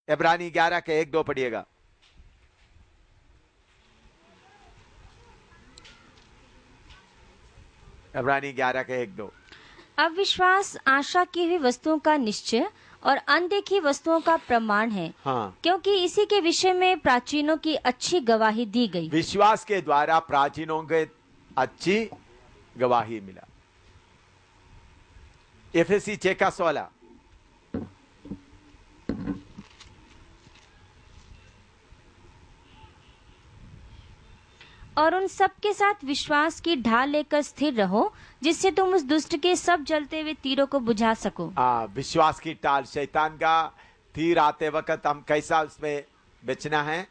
इब्रानी 11 के 1-2 पढ़िएगा। इब्रानी 11 के 1-2। अविश्वास आशा की हुई वस्तुओं का निश्चय और अनदेखी वस्तुओं का प्रमाण है। हाँ, क्योंकि इसी के विषय में प्राचीनों की अच्छी गवाही दी गई। विश्वास के द्वारा प्राचीनों के अच्छी गवाही मिला। एफएसी 6 का 16। और उन सब के साथ विश्वास की ढाल लेकर स्थिर रहो, जिससे तुम उस दुष्ट के सब जलते हुए तीरों को बुझा सको। विश्वास की टाल, शैतान का तीर आते वक्त हम कैसा उसमें बेचना है?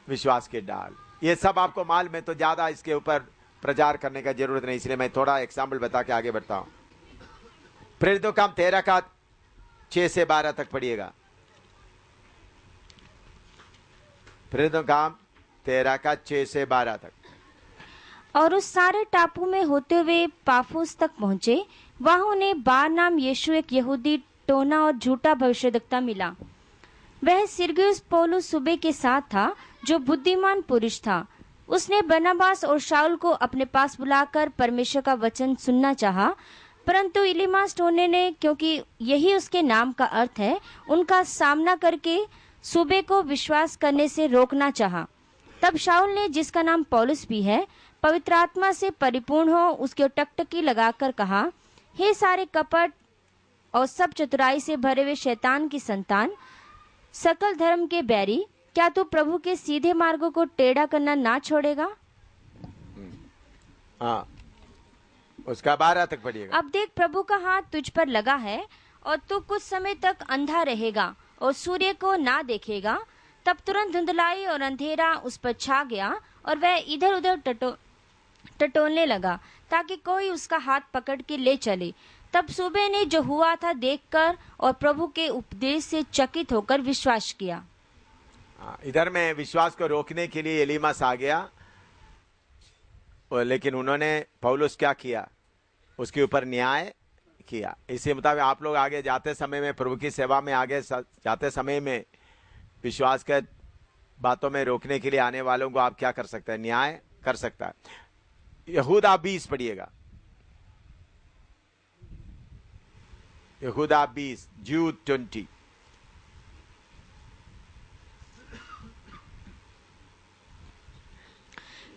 विश्वास की डाल। ये सब आपको माल में, तो ज्यादा इसके ऊपर प्रचार करने का जरूरत नहीं, इसलिए मैं थोड़ा एग्जाम्पल बता के आगे बढ़ता हूं। प्रेरितों काम 13 का 6 से 12 तक पढ़िएगा। प्रेरितों काम 13 का 6 से 12 तक। और उस सारे टापू में होते हुए पाफुस तक पहुंचे। वहां उन्हें बार नाम यीशु एक यहूदी टोना और झूठा भविष्यद्वक्ता मिला। वह सिरगियुस पौलुस सुबे के साथ था, जो बुद्धिमान पुरुष था। उसने बरनबास और शाऊल को अपने पास बुलाकर परमेश्वर का वचन सुनना चाहा, परंतु इलीमास टोने ने, क्योंकि यही उसके नाम का अर्थ है, उनका सामना करके सुबे को विश्वास करने से रोकना चाहा। तब शाऊल ने, जिसका नाम पौलुस भी है, पवित्र आत्मा से परिपूर्ण हो उसके टकटकी लगाकर कहा, हे सारे कपट और सब चतुराई से भरे हुए शैतान की संतान, सकल धर्म के बैरी, क्या तू प्रभु के सीधे मार्गों को टेढ़ा करना ना छोड़ेगा? हाँ, उसका 12 तक पढ़िएगा। अब देख, प्रभु का हाथ तुझ पर लगा है और तू कुछ समय तक अंधा रहेगा और सूर्य को ना देखेगा। तब तुरंत धुंधलाई और अंधेरा उस पर छा गया और वह इधर उधर टटोलने लगा, ताकि कोई उसका हाथ पकड़ के ले चले। तब सुबह ने जो हुआ था देखकर और प्रभु के उपदेश से चकित होकर विश्वास किया। इधर में विश्वास को रोकने के लिए एलीमास आ गया, लेकिन उन्होंने, पौलुस क्या किया? उसके ऊपर न्याय किया। इसी मुताबिक आप लोग आगे जाते समय में, प्रभु की सेवा में आगे जाते समय में, विश्वास के बातों में रोकने के लिए आने वालों को आप क्या कर सकते हैं? न्याय कर सकता है। यहूदा 20 पढ़िएगा। यहूदा 20, जूद 20।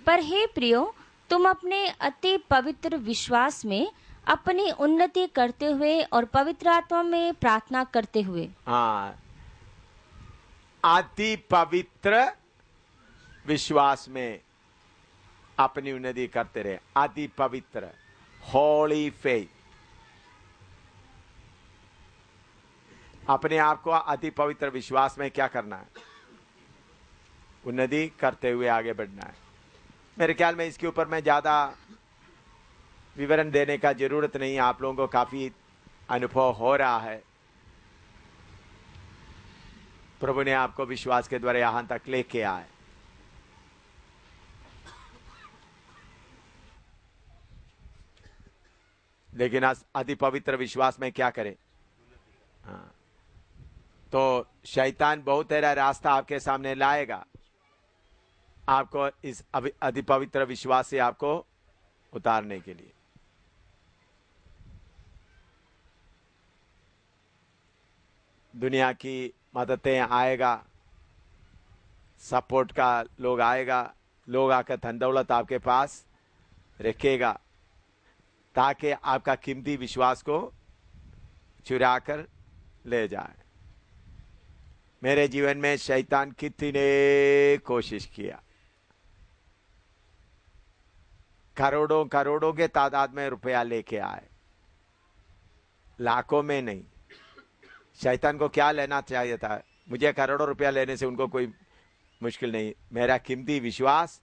पर हे प्रियो, तुम अपने अति पवित्र विश्वास में अपनी उन्नति करते हुए और पवित्र आत्मा में प्रार्थना करते हुए। हाँ, अति पवित्र विश्वास में अपनी उन्नति करते रहे। अति पवित्र, होली फेथ। अपने आप को अति पवित्र विश्वास में क्या करना है? उन्नति करते हुए आगे बढ़ना है। मेरे ख्याल में इसके ऊपर मैं ज्यादा विवरण देने का जरूरत नहीं, आप लोगों को काफी अनुभव हो रहा है। प्रभु ने आपको विश्वास के द्वारा यहां तक लेके आए। लेकिन अति पवित्र विश्वास में क्या करें? हाँ, तो शैतान बहुत तेरा रास्ता आपके सामने लाएगा, आपको इस अति पवित्र विश्वास से आपको उतारने के लिए। दुनिया की मददें आएगा, सपोर्ट का लोग आएगा, लोग आकर धन दौलत आपके पास रखेगा, ताकि आपका कीमती विश्वास को चुरा कर ले जाए। मेरे जीवन में शैतान कितने कोशिश किया, करोड़ों करोड़ों के तादाद में रुपया लेके आए, लाखों में नहीं। शैतान को क्या लेना चाहिए था? मुझे करोड़ों रुपया लेने से उनको कोई मुश्किल नहीं, मेरा कीमती विश्वास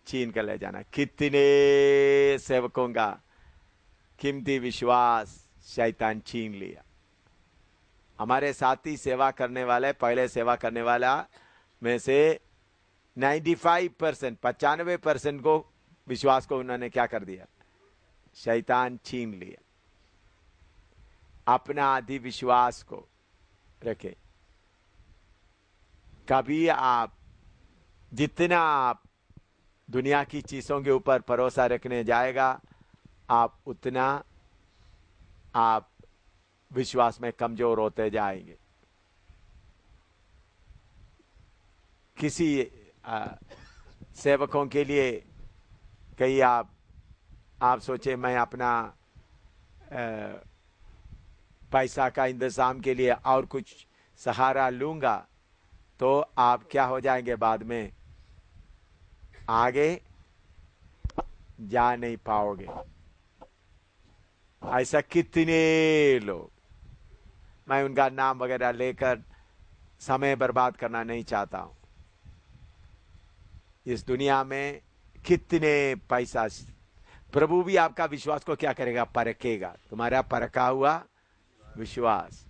छीन कर ले जाना। कितने सेवकों का कीमती विश्वास शैतान छीन लिया। हमारे साथी सेवा करने वाले, पहले सेवा करने वाला में से 95%, 95% को विश्वास को उन्होंने क्या कर दिया? शैतान छीन लिया। अपना आदि विश्वास को रखे। कभी आप जितना आप दुनिया की चीजों के ऊपर भरोसा रखने जाएगा, आप उतना आप विश्वास में कमजोर होते जाएंगे। किसी सेवकों के लिए कहीं आप सोचे मैं अपना पैसा का इंतजाम के लिए और कुछ सहारा लूंगा, तो आप क्या हो जाएंगे, बाद में आगे जा नहीं पाओगे। ऐसा कितने लोग, मैं उनका नाम वगैरह लेकर समय बर्बाद करना नहीं चाहता हूं। इस दुनिया में कितने पैसा, प्रभु भी आपका विश्वास को क्या करेगा, परखेगा। तुम्हारा परखा हुआ विश्वास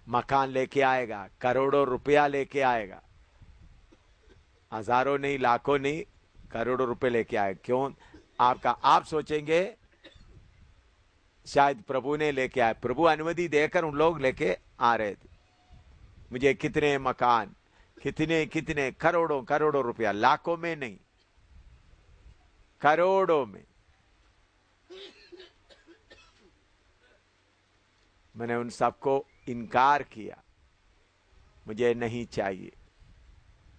मकान लेके आएगा, करोड़ों रुपया लेके आएगा, हजारों नहीं, लाखों नहीं, करोड़ों रुपए लेके आएगा। क्यों? आपका, आप सोचेंगे शायद प्रभु ने लेके आए, प्रभु अनुमति देकर उन लोग लेके आ रहे थे। मुझे कितने मकान, कितने कितने करोड़ों करोड़ों रुपया, लाखों में नहीं, करोड़ों में। मैंने उन सबको इनकार किया, मुझे नहीं चाहिए,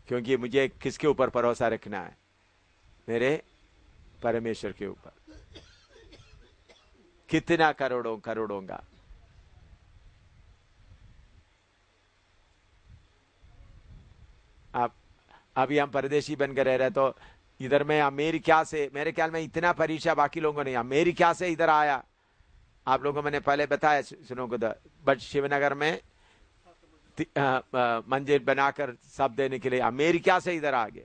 क्योंकि मुझे किसके ऊपर भरोसा रखना है, मेरे परमेश्वर के ऊपर। कितना करोड़ों करोड़ों का। आप अभी हम परदेशी बनकर रह रहे, तो इधर में अमेरिका से, मेरे ख्याल में इतना परीक्षा बाकी लोगों ने, अमेरिका से इधर आया। आप लोगों को मैंने पहले बताया, सुनो को, बट शिवनगर में मंदिर बनाकर सब देने के लिए अमेरिका से इधर आ गया।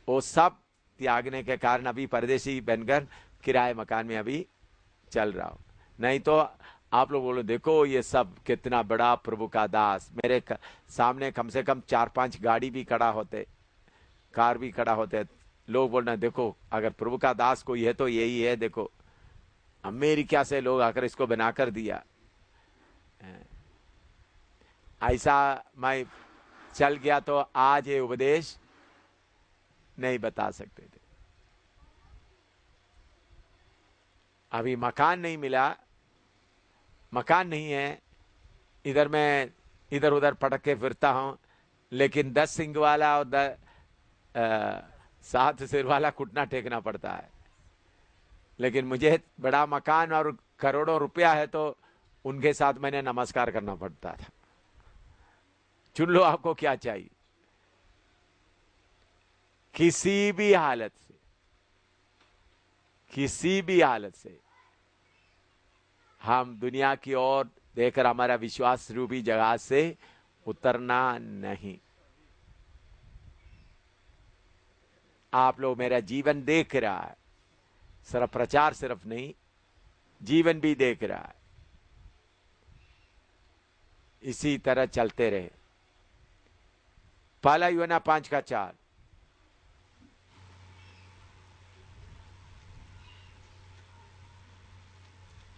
वो सब त्यागने के कारण अभी परदेशी बनकर किराए मकान में अभी चल रहा हूं। नहीं तो आप लोग बोलो, देखो ये सब कितना बड़ा प्रभु का दास। मेरे सामने कम से कम 4-5 गाड़ी भी खड़ा होते, कार भी खड़ा होते, लोग बोलना देखो अगर प्रभु का दास कोई है तो यही है। देखो अमेरिका से लोग आकर इसको बनाकर दिया। ऐसा मैं चल गया तो आज ये उपदेश नहीं बता सकते थे। अभी मकान नहीं मिला, मकान नहीं है, इधर मैं इधर उधर पटक के फिरता हूं, लेकिन 10 सिंह वाला और 7 सिर वाला घुटना टेकना पड़ता है। लेकिन मुझे बड़ा मकान और करोड़ों रुपया है तो उनके साथ मैंने नमस्कार करना पड़ता था। चुन लो आपको क्या चाहिए। किसी भी हालत से, किसी भी हालत से हम दुनिया की ओर देखकर हमारा विश्वास रूपी जगह से उतरना नहीं। आप लोग मेरा जीवन देख रहा है, सिर्फ प्रचार सिर्फ नहीं, जीवन भी देख रहा है। इसी तरह चलते रहे। पहला यूहन्ना 5:4।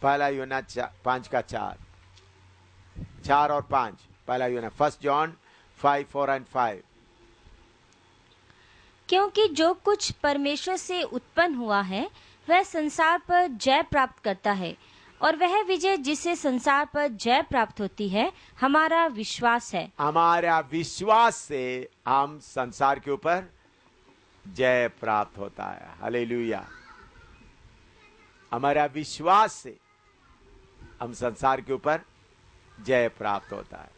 पहला यूहन्ना 5:4, 4 और 5। पहला यूहन्ना, 1 John 5:4 and 5। क्योंकि जो कुछ परमेश्वर से उत्पन्न हुआ है वह संसार पर जय प्राप्त करता है, और वह विजय जिससे संसार पर जय प्राप्त होती है हमारा विश्वास है। हमारा विश्वास से हम संसार के ऊपर जय प्राप्त होता है। हालेलुया। हमारा विश्वास से हम संसार के ऊपर जय प्राप्त होता है।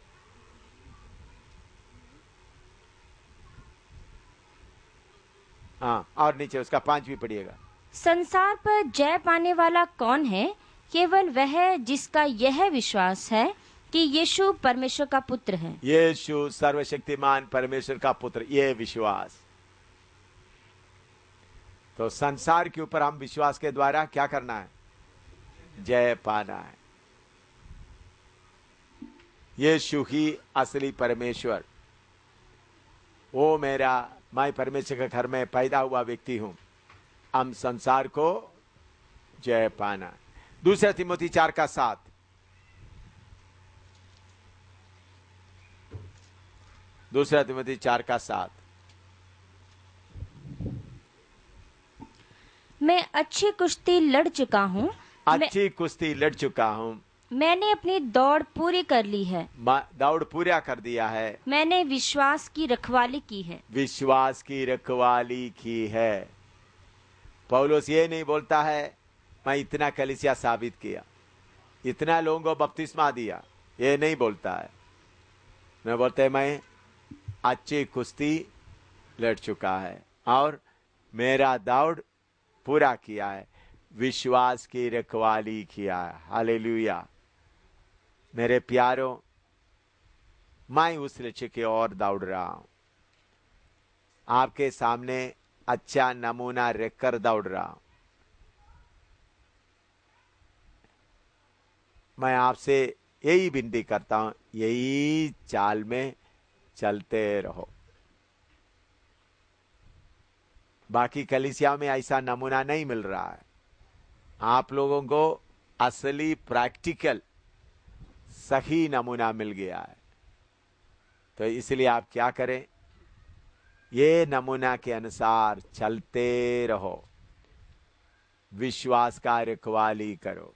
हाँ, और नीचे उसका 5 भी पढ़िएगा। संसार पर जय पाने वाला कौन है? केवल वह जिसका यह विश्वास है कि यीशु परमेश्वर का पुत्र है। यीशु सर्वशक्तिमान परमेश्वर का पुत्र, ये विश्वास। तो संसार के ऊपर हम विश्वास के द्वारा क्या करना है? जय पाना है। यीशु ही असली परमेश्वर। वो मैं परमेश्वर के घर में पैदा हुआ व्यक्ति हूं। हम संसार को जय पाना। 2 तिमोथी 4:7। दूसरा तिमोथी 4:7। मैं अच्छी कुश्ती लड़ चुका हूँ, अच्छी कुश्ती लड़ चुका हूँ, मैंने अपनी दौड़ पूरी कर ली है, दौड़ पूरा कर दिया है, मैंने विश्वास की रखवाली की है। विश्वास की रखवाली की है। पौलुस ये नहीं बोलता है मैं इतना कलीसिया साबित किया, इतना लोगों को बपतिस्मा दिया, ये नहीं बोलता है। मैं बोलते मैं अच्छी कुश्ती लड़ चुका है और मेरा दौड़ पूरा किया है, विश्वास की रखवाली किया है। हालेलुया। मेरे प्यारों, मैं उस लक्ष्य की ओर दौड़ रहा हूं, आपके सामने अच्छा नमूना रखकर दौड़ रहा हूं। मैं आपसे यही विनती करता हूं, यही चाल में चलते रहो। बाकी कलीसिया में ऐसा नमूना नहीं मिल रहा है। आप लोगों को असली प्रैक्टिकल सही नमूना मिल गया है, तो इसलिए आप क्या करें, ये नमूना के अनुसार चलते रहो, विश्वास का रखवाली करो।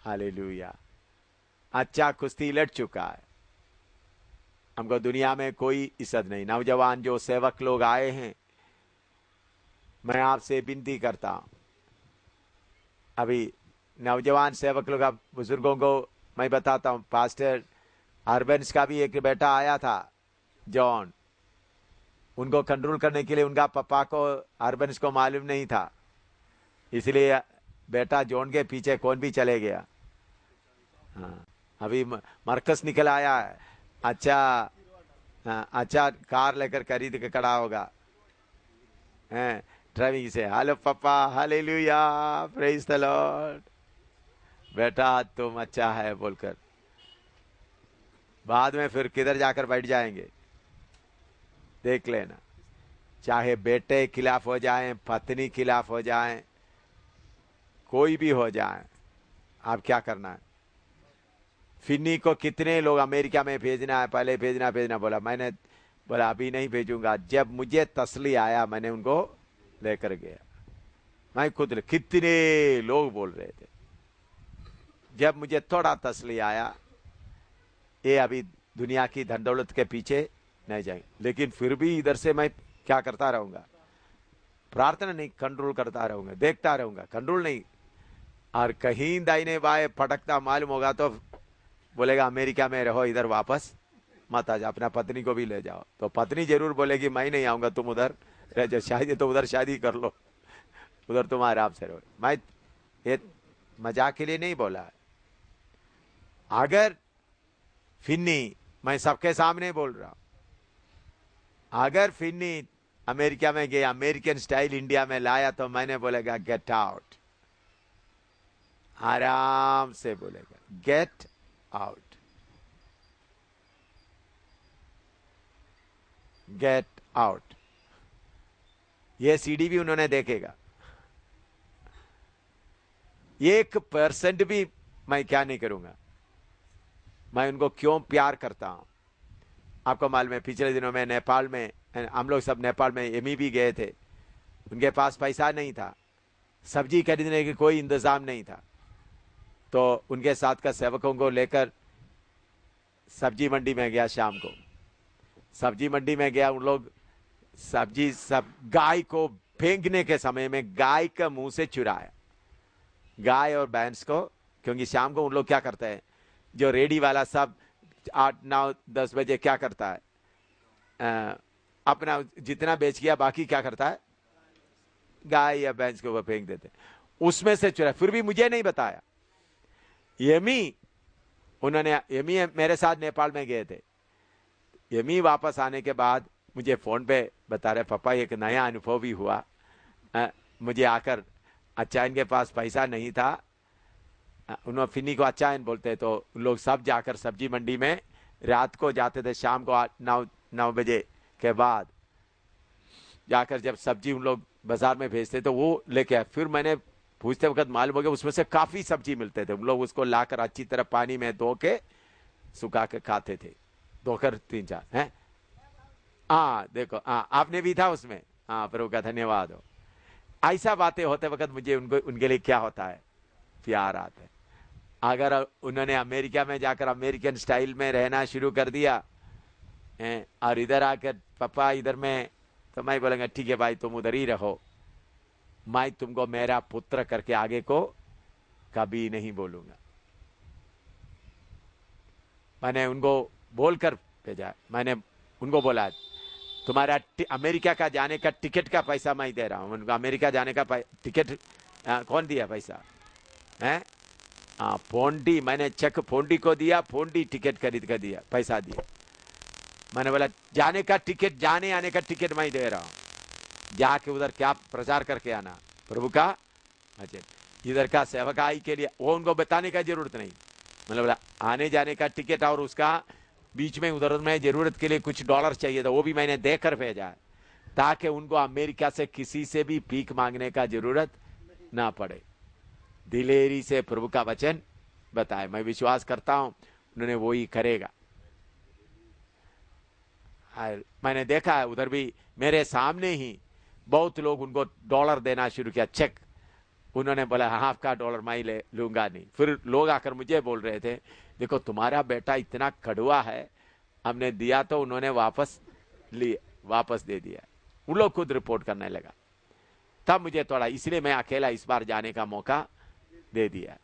हालेलुया। अच्छा कुश्ती लड़ चुका है, हमको दुनिया में कोई इज्जत नहीं। नौजवान जो सेवक लोग आए हैं, मैं आपसे विनती करता हूं, अभी नौजवान सेवक लोग, अब बुजुर्गों को मैं बताता हूं, पास्टर अर्बेंस का भी एक बेटा आया था, जॉन। उनको कंट्रोल करने के लिए उनका पापा को, अर्बेंस को मालूम नहीं था, इसलिए बेटा जॉन के पीछे कौन भी चले गया। हाँ, अभी मरकस निकल आया है, अच्छा कार लेकर खरीद के खड़ा होगा ड्राइविंग से। हेलो पापा, हालेलुया, प्रेज द लॉर्ड। बेटा तुम अच्छा है बोलकर बाद में फिर किधर जाकर बैठ जाएंगे देख लेना। चाहे बेटे खिलाफ हो जाएं, पत्नी खिलाफ हो जाएं, कोई भी हो जाए, आप क्या करना है। फिन्नी को कितने लोग अमेरिका में भेजना है, पहले भेजना बोला, मैंने बोला अभी नहीं भेजूंगा। जब मुझे तसली आया मैंने उनको लेकर गया। मैं खुद, कितने लोग बोल रहे थे, जब मुझे थोड़ा तसली आया, ये अभी दुनिया की धन दौलत के पीछे नहीं जाएंगे, लेकिन फिर भी इधर से मैं क्या करता रहूंगा, प्रार्थना नहीं, कंट्रोल करता रहूंगा, देखता रहूंगा, कंट्रोल नहीं। और कहीं दाहिने बाएं पटकता मालूम होगा तो बोलेगा अमेरिका में रहो, इधर वापस मत आ जाओ, अपना पत्नी को भी ले जाओ। तो पत्नी जरूर बोलेगी मैं नहीं आऊंगा, तुम उधर रह जाओ, शादी तो उधर शादी कर लो, उधर तुम आराम से रहो। मैं ये मजाक के लिए नहीं बोला। अगर फिन्नी, मैं सबके सामने बोल रहा हूं, अगर फिन्नी अमेरिका में गया, अमेरिकन स्टाइल इंडिया में लाया, तो मैंने बोलेगा गेट आउट, आराम से बोलेगा गेट आउट, गेट आउट। ये सीडी भी उन्होंने देखेगा, 1% भी मैं क्या नहीं करूंगा। मैं उनको क्यों प्यार करता हूं, आपको मालूम है। पिछले दिनों में नेपाल में, हम लोग सब नेपाल में एमी भी गए थे। उनके पास पैसा नहीं था, सब्जी खरीदने की कोई इंतजाम नहीं था, तो उनके साथ का सेवकों को लेकर सब्जी मंडी में गया। शाम को सब्जी मंडी में गया, उन लोग सब्जी सब गाय को फेंकने के समय में गाय का मुंह से चुराया, गाय और भैंस को। क्योंकि शाम को उन लोग क्या करते हैं, जो रेडी वाला सब 8, 9, 10 बजे क्या करता है, अपना जितना बेच गया बाकी क्या करता है, गाय या भैंस को वो फेंक देते, उसमें से चुरा। फिर भी मुझे नहीं बताया। यमी मेरे साथ नेपाल में गए थे। यमी वापस आने के बाद मुझे फोन पे बता रहे, पापा एक नया अनुभव भी हुआ, मुझे आकर, अच्छा इनके पास पैसा नहीं था, उन्होंने फिन्नी को अच्छा इन बोलते, तो लोग सब जाकर सब्जी मंडी में रात को जाते थे, शाम को 8-9 बजे के बाद जाकर जब सब्जी उन लोग बाजार में भेजते तो वो लेके आए। फिर मैंने पूछते वक्त मालूम हो गया उसमें से काफी सब्जी मिलते थे। उन लोग उसको लाकर अच्छी तरह पानी में धो के सुखा के खाते थे, धोकर 3-4 हैं। हाँ देखो, हाँ आपने भी था उसमें, हाँ प्रभु का धन्यवाद हो। ऐसा बातें होते वक्त मुझे उनको, उनके लिए क्या होता है, प्यार आता है। अगर उन्होंने अमेरिका में जाकर अमेरिकन स्टाइल में रहना शुरू कर दिया और इधर आकर पापा इधर में, तो मैं बोलेंगे ठीक है भाई तुम उधर ही रहो, मैं तुमको मेरा पुत्र करके आगे को कभी नहीं बोलूंगा। मैंने उनको बोलकर भेजा, मैंने उनको बोला तुम्हारा अमेरिका का जाने का टिकट का पैसा मैं दे रहा हूं। उनको अमेरिका जाने का टिकट कौन दिया पैसा है? फोंडी, मैंने चेक फोंडी को दिया, फोंडी टिकट खरीद कर दिया, पैसा दिया। मैंने बोला जाने का टिकट, जाने आने का टिकट मैं दे रहा हूं, जाके उधर क्या प्रचार करके आना प्रभु का वचन। इधर का सेवकाई के लिए वो उनको बताने का जरूरत नहीं। मैंने बोला आने जाने का टिकट और उसका बीच में उधर में जरूरत के लिए कुछ डॉलर चाहिए था, वो भी मैंने देकर भेजा है, ताकि उनको अमेरिका से किसी से भी भीख मांगने का जरूरत ना पड़े। दिलेरी से प्रभु का वचन बताए, मैं विश्वास करता हूं उन्होंने वो ही करेगा। मैंने देखा है उधर भी मेरे सामने ही बहुत लोग उनको डॉलर देना शुरू किया, चेक। उन्होंने बोला हाफ का डॉलर मैं ले लूंगा नहीं। फिर लोग आकर मुझे बोल रहे थे देखो तुम्हारा बेटा इतना कड़वा है, हमने दिया तो उन्होंने वापस दे दिया। उन लोग खुद रिपोर्ट करने लगा, तब मुझे थोड़ा, इसलिए मैं अकेला इस बार जाने का मौका दे दिया।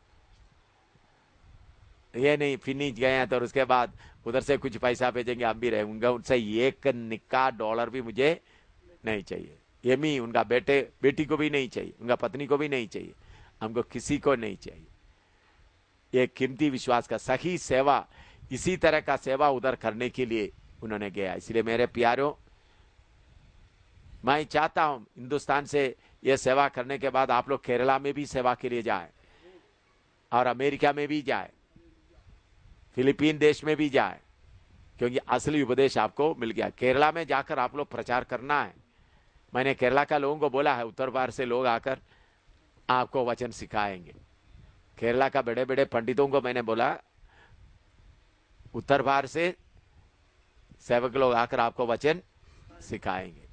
ये नहीं फिनिश गए हैं तो उसके बाद उधर से कुछ पैसा भेजेंगे, हम भी रहेंगे, उनसे एक निक्का डॉलर भी मुझे नहीं चाहिए। ये भी उनका बेटी को भी नहीं चाहिए, उनका पत्नी को भी नहीं चाहिए, हमको किसी को नहीं चाहिए। ये कीमती विश्वास का सही सेवा, इसी तरह का सेवा उधर करने के लिए उन्होंने गया। इसलिए मेरे प्यारों, मैं चाहता हूं हिंदुस्तान से यह सेवा करने के बाद आप लोग केरला में भी सेवा के लिए जाए, और अमेरिका में भी जाए, फिलीपीन देश में भी जाए, क्योंकि असली उपदेश आपको मिल गया। केरला में जाकर आप लोग प्रचार करना है। मैंने केरला का लोगों को बोला है, उत्तर भारत से लोग आकर आपको वचन सिखाएंगे। केरला का बड़े बड़े पंडितों को मैंने बोला उत्तर भारत से सेवक लोग आकर आपको वचन सिखाएंगे।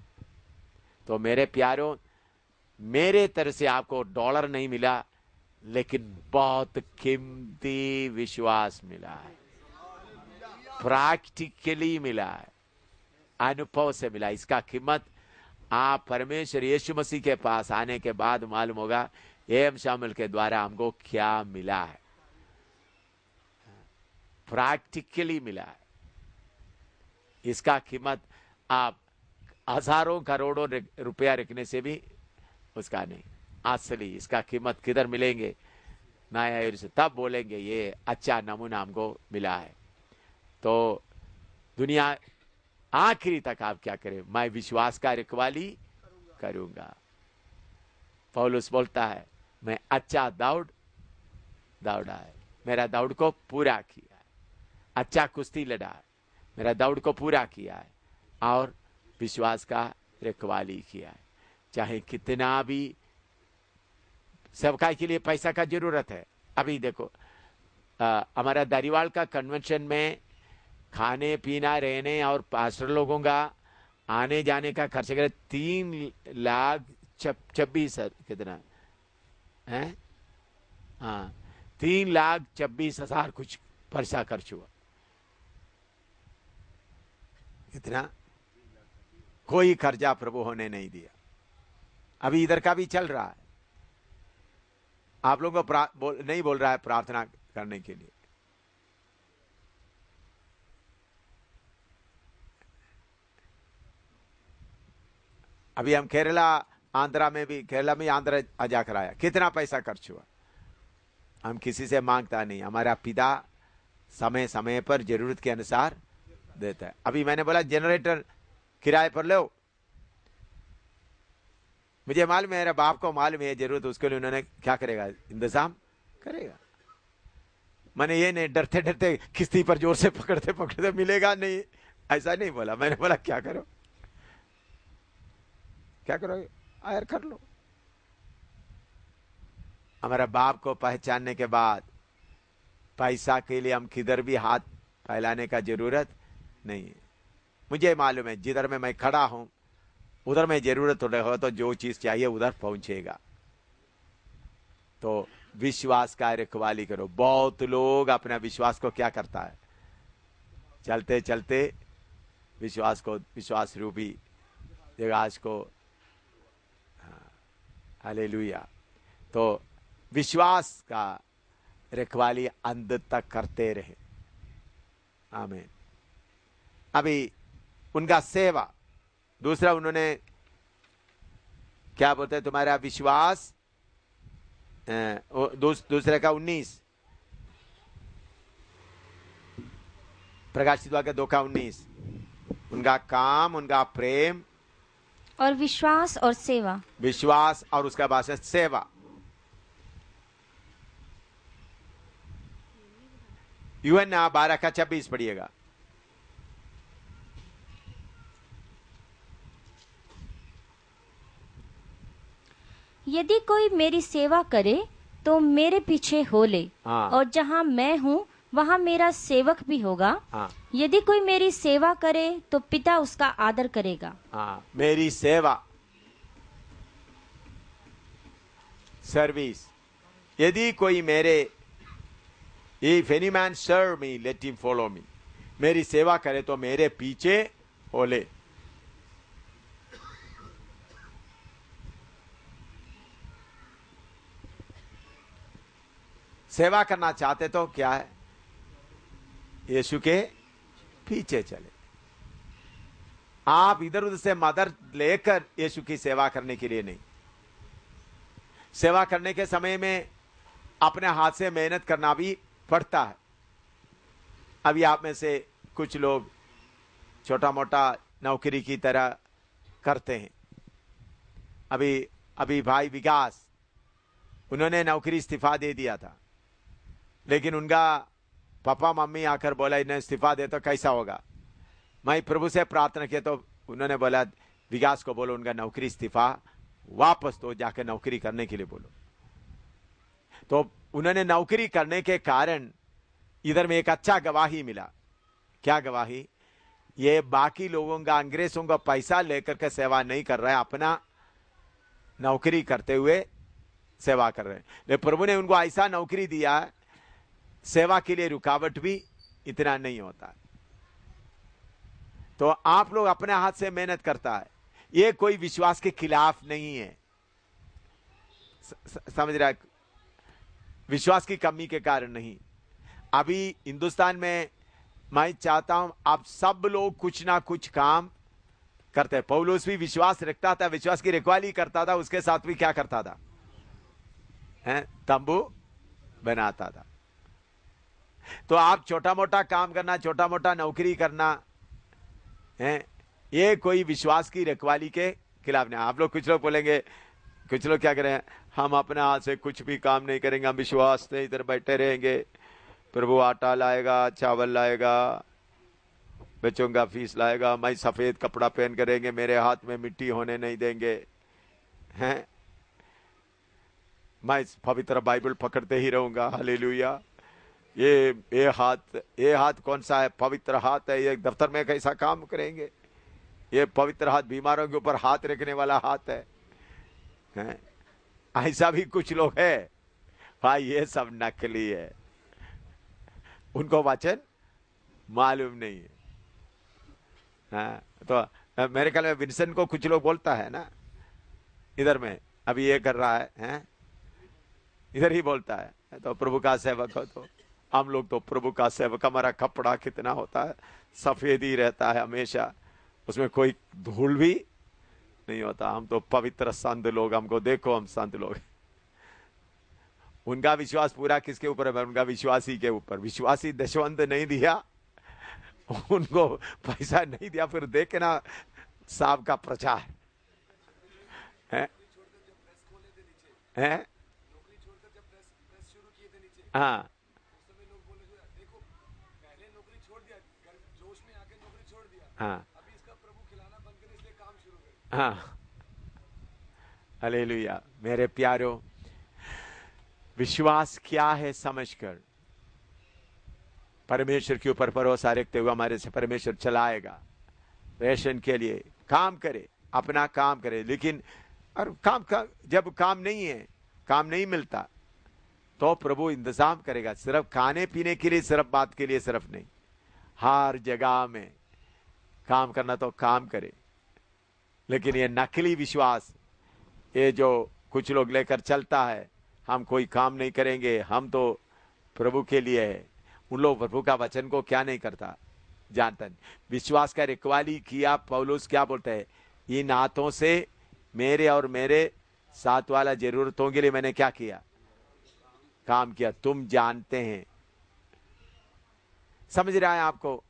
तो मेरे प्यारों, मेरे तरफ से आपको डॉलर नहीं मिला, लेकिन बहुत कीमती विश्वास मिला है, प्रैक्टिकली मिला है, अनुभव से मिला। इसका कीमत आप परमेश्वर यीशु मसीह के पास आने के बाद मालूम होगा, एम शामिल के द्वारा हमको क्या मिला है, प्रैक्टिकली मिला है। इसका कीमत आप हजारों करोड़ों रुपया रखने से भी उसका नहीं। असली इसका कीमत किधर मिलेंगे? नया से तब बोलेंगे ये अच्छा नमूना हमको मिला है। तो दुनिया आखिरी तक आप क्या करें? मैं विश्वास का रखवाली करूंगा। पौलुस बोलता है मैं अच्छा दौड़ा है, मेरा दौड़ को पूरा किया है, अच्छा कुश्ती लड़ा है, मेरा दौड़ को पूरा किया है, और विश्वास का रखवाली किया है। चाहे कितना भी सेवकाई के लिए पैसा का जरूरत है। अभी देखो हमारा दारीवाल का कन्वेंशन में खाने पीना रहने और पास्टर लोगों का आने जाने का खर्च करे 3,26,000 कितना है? हाँ 3,26,000 कुछ पैसा खर्च हुआ। इतना कोई खर्चा प्रभु होने नहीं दिया। अभी इधर का भी चल रहा है। आप लोगों को नहीं बोल रहा है प्रार्थना करने के लिए। अभी हम केरला आंध्रा में भी, केरला में आंध्रा जाकर आया, कितना पैसा खर्च हुआ। हम किसी से मांगता नहीं, हमारा पिता समय समय पर जरूरत के अनुसार देता है। अभी मैंने बोला जनरेटर किराए पर लो, मुझे मालूम है, मेरे बाप को मालूम है जरूरत, उसके लिए उन्होंने क्या करेगा, इंतजाम करेगा। मैंने ये नहीं डरते डरते किस्ती पर जोर से पकड़ते पकड़ते मिलेगा नहीं, ऐसा नहीं बोला। मैंने बोला क्या करो, क्या करोगे, आयर कर लो। हमारा बाप को पहचानने के बाद पैसा के लिए हम किधर भी हाथ फैलाने का जरूरत नहीं है। मुझे मालूम है जिधर में मैं खड़ा हूं उधर में जरूरत हो तो जो चीज चाहिए उधर पहुंचेगा। तो विश्वास का रखवाली करो। बहुत लोग अपना विश्वास को क्या करता है, चलते चलते विश्वास रूपी जहाज को, हालेलुया। तो विश्वास का रखवाली अंत तक करते रहे। आमीन। अभी उनका सेवा, दूसरा उन्होंने क्या बोलते हैं, तुम्हारा विश्वास, दूसरे का 19, प्रकाशित वाक्य 2 का 19, उनका काम, उनका प्रेम और विश्वास और सेवा, विश्वास और उसका बाद से सेवा। यूहन्ना 12 का 26 पढ़िएगा। यदि कोई मेरी सेवा करे तो मेरे पीछे हो ले, हाँ। और जहाँ मैं हूँ वहाँ मेरा सेवक भी होगा। हाँ। यदि कोई मेरी सेवा करे तो पिता उसका आदर करेगा। हाँ, मेरी सेवा, सर्विस। यदि कोई मेरे, if any man serve me let him follow me, मेरी सेवा करे तो मेरे पीछे हो ले। सेवा करना चाहते तो क्या है, यीशु के पीछे चले। आप इधर उधर से मदद लेकर यीशु की सेवा करने के लिए नहीं। सेवा करने के समय में अपने हाथ से मेहनत करना भी पड़ता है। अभी आप में से कुछ लोग छोटा मोटा नौकरी की तरह करते हैं। अभी भाई विकास, उन्होंने नौकरी इस्तीफा दे दिया था, लेकिन उनका पापा मम्मी आकर बोला इन्हें इस्तीफा दे तो कैसा होगा। मैं प्रभु से प्रार्थना किया तो उन्होंने बोला विकास को बोलो उनका नौकरी इस्तीफा वापस तो जाकर नौकरी करने के लिए बोलो। तो उन्होंने नौकरी करने के कारण इधर में एक अच्छा गवाही मिला। क्या गवाही? ये बाकी लोगों का, अंग्रेजों का पैसा लेकर के सेवा नहीं कर रहा है, अपना नौकरी करते हुए सेवा कर रहे हैं। लेकिन प्रभु ने उनको ऐसा नौकरी दिया, सेवा के लिए रुकावट भी इतना नहीं होता। तो आप लोग अपने हाथ से मेहनत करता है, ये कोई विश्वास के खिलाफ नहीं है। समझ रहा है? विश्वास की कमी के कारण नहीं। अभी हिंदुस्तान में मैं चाहता हूं आप सब लोग कुछ ना कुछ काम करते हैं। पौलुस भी विश्वास रखता था, विश्वास की रखवाली करता था, उसके साथ भी क्या करता था? तंबू बनाता था। तो आप छोटा मोटा काम करना, छोटा मोटा नौकरी करना है, ये कोई विश्वास की रखवाली के खिलाफ नहीं। आप लोग, कुछ लोग बोलेंगे, कुछ लोग क्या करें, हम अपने हाथ से कुछ भी काम नहीं करेंगे, हम विश्वास से इधर बैठे रहेंगे, प्रभु आटा लाएगा, चावल लाएगा, बच्चों का फीस लाएगा, मैं सफेद कपड़ा पहन करेंगे, मेरे हाथ में मिट्टी होने नहीं देंगे, हैं, मैं पवित्र बाइबल पकड़ते ही रहूंगा। हालेलुया। ये हाथ कौन सा है? पवित्र हाथ है। ये दफ्तर में कैसा काम करेंगे? ये पवित्र हाथ बीमारों के ऊपर हाथ रखने वाला हाथ है, हैं? ऐसा भी कुछ लोग है भाई, ये सब नकली है, उनको वचन मालूम नहीं है। हाँ, तो मेरे ख्याल में विंसेंट को कुछ लोग बोलता है ना, इधर में अभी ये कर रहा है, इधर ही बोलता है। तो प्रभु का सेवक हो तो हम लोग तो प्रभु का सेवक, हमारा कपड़ा कितना होता है, सफेद ही रहता है हमेशा, उसमें कोई धूल भी नहीं होता। हम तो पवित्र संत लोग, हमको देखो, हम संत लोग। उनका विश्वास पूरा किसके ऊपर है? उनका विश्वासी के ऊपर। विश्वासी दशवंत नहीं दिया, उनको पैसा नहीं दिया, फिर देखे ना साहब का प्रचार है? हाँ, हाँ, हाँ, हालेलुया। मेरे प्यारो, विश्वास क्या है समझकर परमेश्वर के ऊपर भरोसा रखते हुए हमारे से परमेश्वर चलाएगा। रेशन के लिए काम करे, अपना काम करे, लेकिन और जब काम नहीं है, काम नहीं मिलता, तो प्रभु इंतजाम करेगा। सिर्फ खाने पीने के लिए, सिर्फ बात के लिए सिर्फ नहीं, हर जगह में काम करना तो काम करे। लेकिन ये नकली विश्वास, ये जो कुछ लोग लेकर चलता है, हम कोई काम नहीं करेंगे, हम तो प्रभु के लिए है, उन लोग प्रभु का वचन को क्या नहीं करता, जानता नहीं। विश्वास का रखवाली किया, पौलुस क्या बोलता है, इन हाथों से मेरे और मेरे साथ वाला जरूरतों के लिए मैंने क्या किया, काम किया, तुम जानते हैं। समझ रहा है आपको?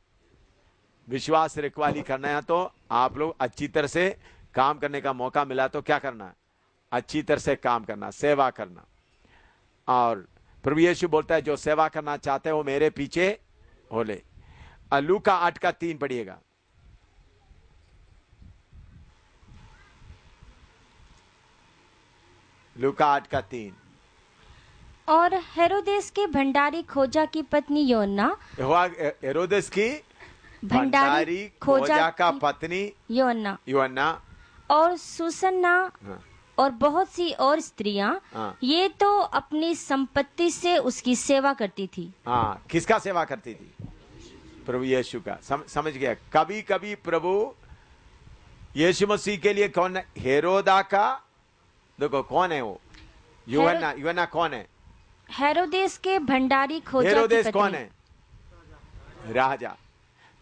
विश्वास रखवाली करना है तो आप लोग अच्छी तरह से काम करने का मौका मिला तो क्या करना, अच्छी तरह से काम करना, सेवा करना। और प्रभु यीशु बोलता है, जो सेवा करना चाहते हो मेरे पीछे हो ले। लूका 8:3 पढ़िएगा। लूका 8:3। और हेरोदेस के भंडारी खोजा की पत्नी योन्ना, हेरोदेस की भंडारी खोजा का पत्नी योन्ना और सुसन्ना और बहुत सी और स्त्रियां, ये तो अपनी संपत्ति से उसकी सेवा करती थी। हाँ, किसका सेवा करती थी? प्रभु यीशु का। समझ गया? कभी कभी प्रभु यीशु मसीह के लिए कौन, हेरोदा का, देखो कौन है वो, यूहन्ना कौन है? हेरोदेस के भंडारी खोजा हेरोदेस की कौन पत्नी। है?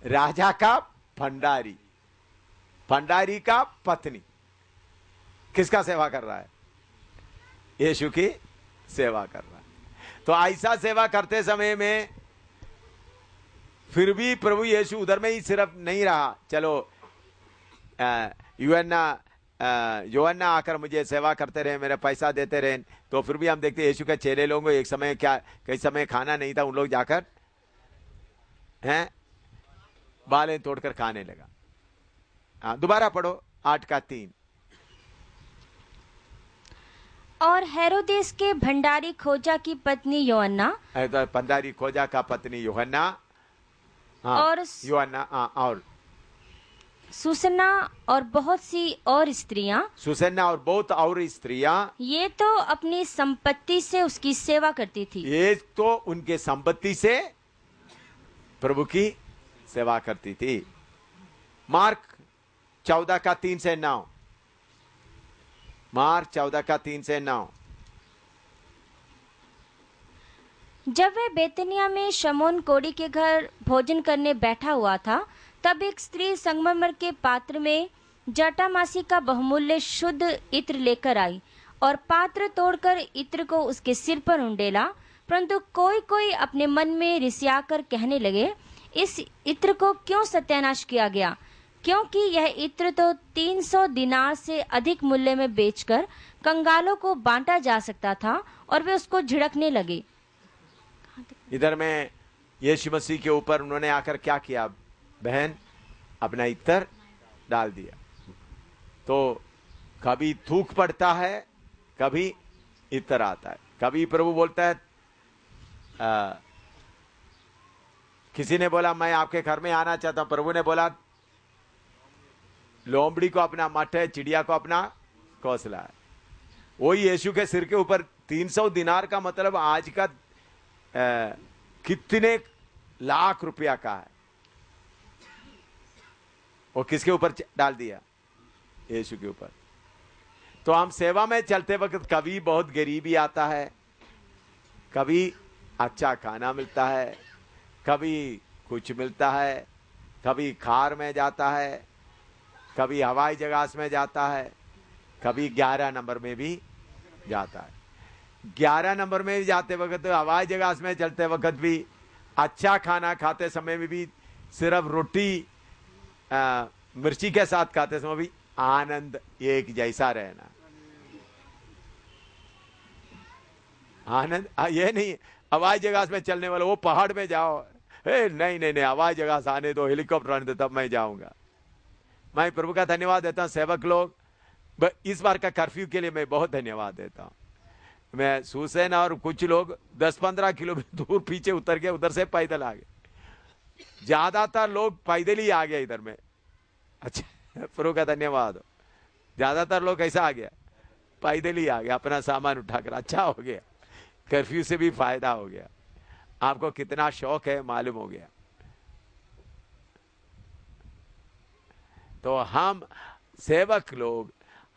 राजा का भंडारी, भंडारी का पत्नी किसका सेवा कर रहा है? यीशु की सेवा कर रहा है। तो ऐसा सेवा करते समय में फिर भी प्रभु यीशु उधर में ही सिर्फ नहीं रहा, चलो योहन्ना आकर मुझे सेवा करते रहे, मेरा पैसा देते रहे। तो फिर भी हम देखते हैं यीशु के चेले लोगों को एक समय कई समय खाना नहीं था, उन लोग जाकर हैं बालें तोड़कर खाने लगा। हाँ, दोबारा पढ़ो 8:3। और हेरोदेस के भंडारी खोजा की पत्नी योहन्ना, तो भंडारी खोजा का पत्नी योहन्ना, हाँ, और योहन्ना, हाँ, और सुसन्ना और बहुत सी और स्त्रियां, सुसन्ना और बहुत और स्त्रियां, ये तो अपनी संपत्ति से उसकी सेवा करती थी। ये तो उनके संपत्ति से प्रभु की सेवा करती थी। मार्क 14:3 से 9। मार्क 14:3 से 9। जब वह बेतनिया में शमौन कोढ़ी के घर भोजन करने बैठा हुआ था, तब एक स्त्री संगमरमर के पात्र में जटामासी का बहुमूल्य शुद्ध इत्र लेकर आई और पात्र तोड़कर इत्र को उसके सिर पर उंडेला। परंतु कोई कोई अपने मन में रिसियाकर कहने लगे, इस इत्र को क्यों सत्यानाश किया गया, क्योंकि यह इत्र तो 300 दिनार से अधिक मूल्य में बेचकर कंगालों को बांटा जा सकता था। और वे उसको झिड़कने लगे। इधर में यीशु मसीह के ऊपर उन्होंने आकर क्या किया? बहन, अपना इत्र डाल दिया। तो कभी थूक पड़ता है, कभी इत्र आता है। कभी प्रभु बोलता है, किसी ने बोला मैं आपके घर में आना चाहता हूं, प्रभु ने बोला लोमड़ी को अपना मठ है, चिड़िया को अपना घोंसला है। वही यीशु के सिर के ऊपर 300 दिनार का मतलब आज का कितने लाख रुपया का है, वो किसके ऊपर डाल दिया? यीशु के ऊपर। तो हम सेवा में चलते वक्त कभी बहुत गरीबी आता है, कभी अच्छा खाना मिलता है, कभी कुछ मिलता है, कभी कार में जाता है, कभी हवाई जहाज में जाता है, कभी 11 नंबर में भी जाता है। 11 नंबर में भी जाते वक्त, हवाई जहाज में चलते वक्त भी, अच्छा खाना खाते समय में भी, सिर्फ रोटी मिर्ची के साथ खाते समय भी आनंद एक जैसा रहना। आनंद ये नहीं हवाई जहाज में चलने वाला, वो पहाड़ में जाओ, नहीं नहीं नहीं, हवाई जहाज आने दो, हेलीकॉप्टर आने दो, तब मैं जाऊंगा। मैं प्रभु का धन्यवाद देता हूं। सेवक लोग, इस बार का कर्फ्यू के लिए मैं बहुत धन्यवाद देता हूं। मैं सुसैन और कुछ लोग 10-15 किलोमीटर दूर पीछे उतर के उधर से पैदल आ गए। ज्यादातर लोग पैदल ही आ गए इधर में। अच्छा, प्रभु का धन्यवाद हो। ज्यादातर लोग कैसा आ गया, पैदल ही आ गया अपना सामान उठाकर। अच्छा हो गया, कर्फ्यू से भी फायदा हो गया। आपको कितना शौक है मालूम हो गया। तो हम सेवक लोग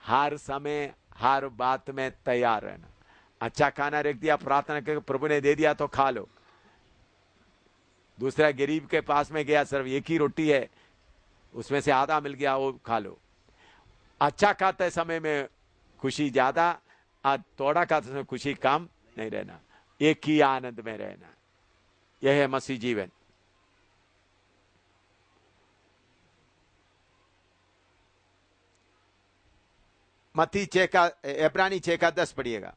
हर समय हर बात में तैयार रहना। अच्छा खाना रख दिया, प्रार्थना करके प्रभु ने दे दिया तो खा लो। दूसरा गरीब के पास में गया, सिर्फ एक ही रोटी है, उसमें से आधा मिल गया, वो खा लो। अच्छा खाते समय में खुशी ज्यादा, और थोड़ा खाते समय खुशी कम नहीं रहना, एक ही आनंद में रहना। यह है मसीह जीवन। मत्ती 6 का, इब्रानी 6 का 10 पढ़िएगा।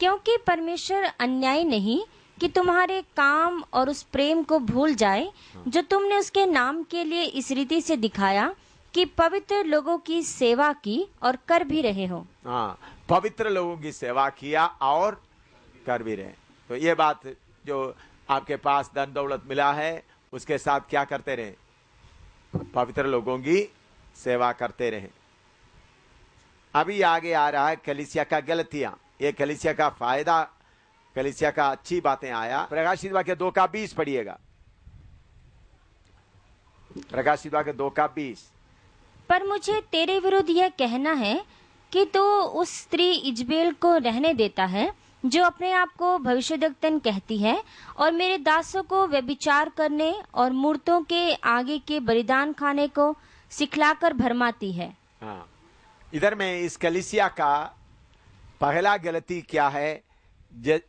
क्योंकि परमेश्वर अन्यायी नहीं कि तुम्हारे काम और उस प्रेम को भूल जाए जो तुमने उसके नाम के लिए इस रीति से दिखाया कि पवित्र लोगों की सेवा की और कर भी रहे हो। हाँ, पवित्र लोगों की सेवा किया और कर भी रहे। तो ये बात, जो आपके पास धन दौलत मिला है उसके साथ क्या करते रहे, पवित्र लोगों की सेवा करते रहे। अभी आगे आ रहा है कलीसिया का गलतियां। ये कलीसिया का फायदा, कलीसिया का अच्छी बातें आया। प्रकाशित वाक्य 2 का 20 पढ़िएगा। प्रकाशित वाक्य 2 का 20। पर मुझे तेरे विरुद्ध यह कहना है कि तू उस स्त्री इजबेल को रहने देता है जो अपने आप को भविष्यद्वक्तन कहती है और मेरे दासों को व्यभिचार करने और मूर्तों के आगे के बलिदान खाने को सिखलाकर भरमाती है। हाँ, इधर में इस कलीसिया का पहला गलती क्या है,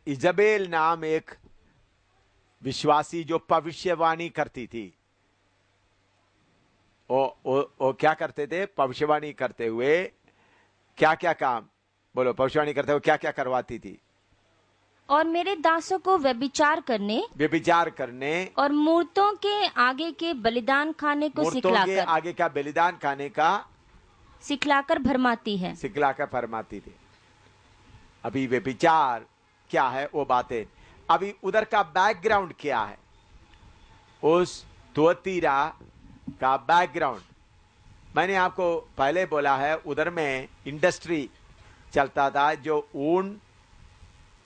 इजबेल नाम एक विश्वासी जो भविष्यवाणी करती थी, वो क्या करते थे, भविष्यवाणी करते हुए क्या क्या काम, बोलो, भविष्यवाणी करते हुए क्या क्या करवाती थी। और मेरे दासों को व्यभिचार करने और मूर्तों के आगे के बलिदान खाने को सिखलाकर भरमाती है। सिखलाकर भरमाती थी। अभी व्यभिचार क्या है वो बातें, अभी उधर का बैकग्राउंड क्या है, उस तुअतीरा का बैकग्राउंड मैंने आपको पहले बोला है। उधर में इंडस्ट्री चलता था, जो ऊन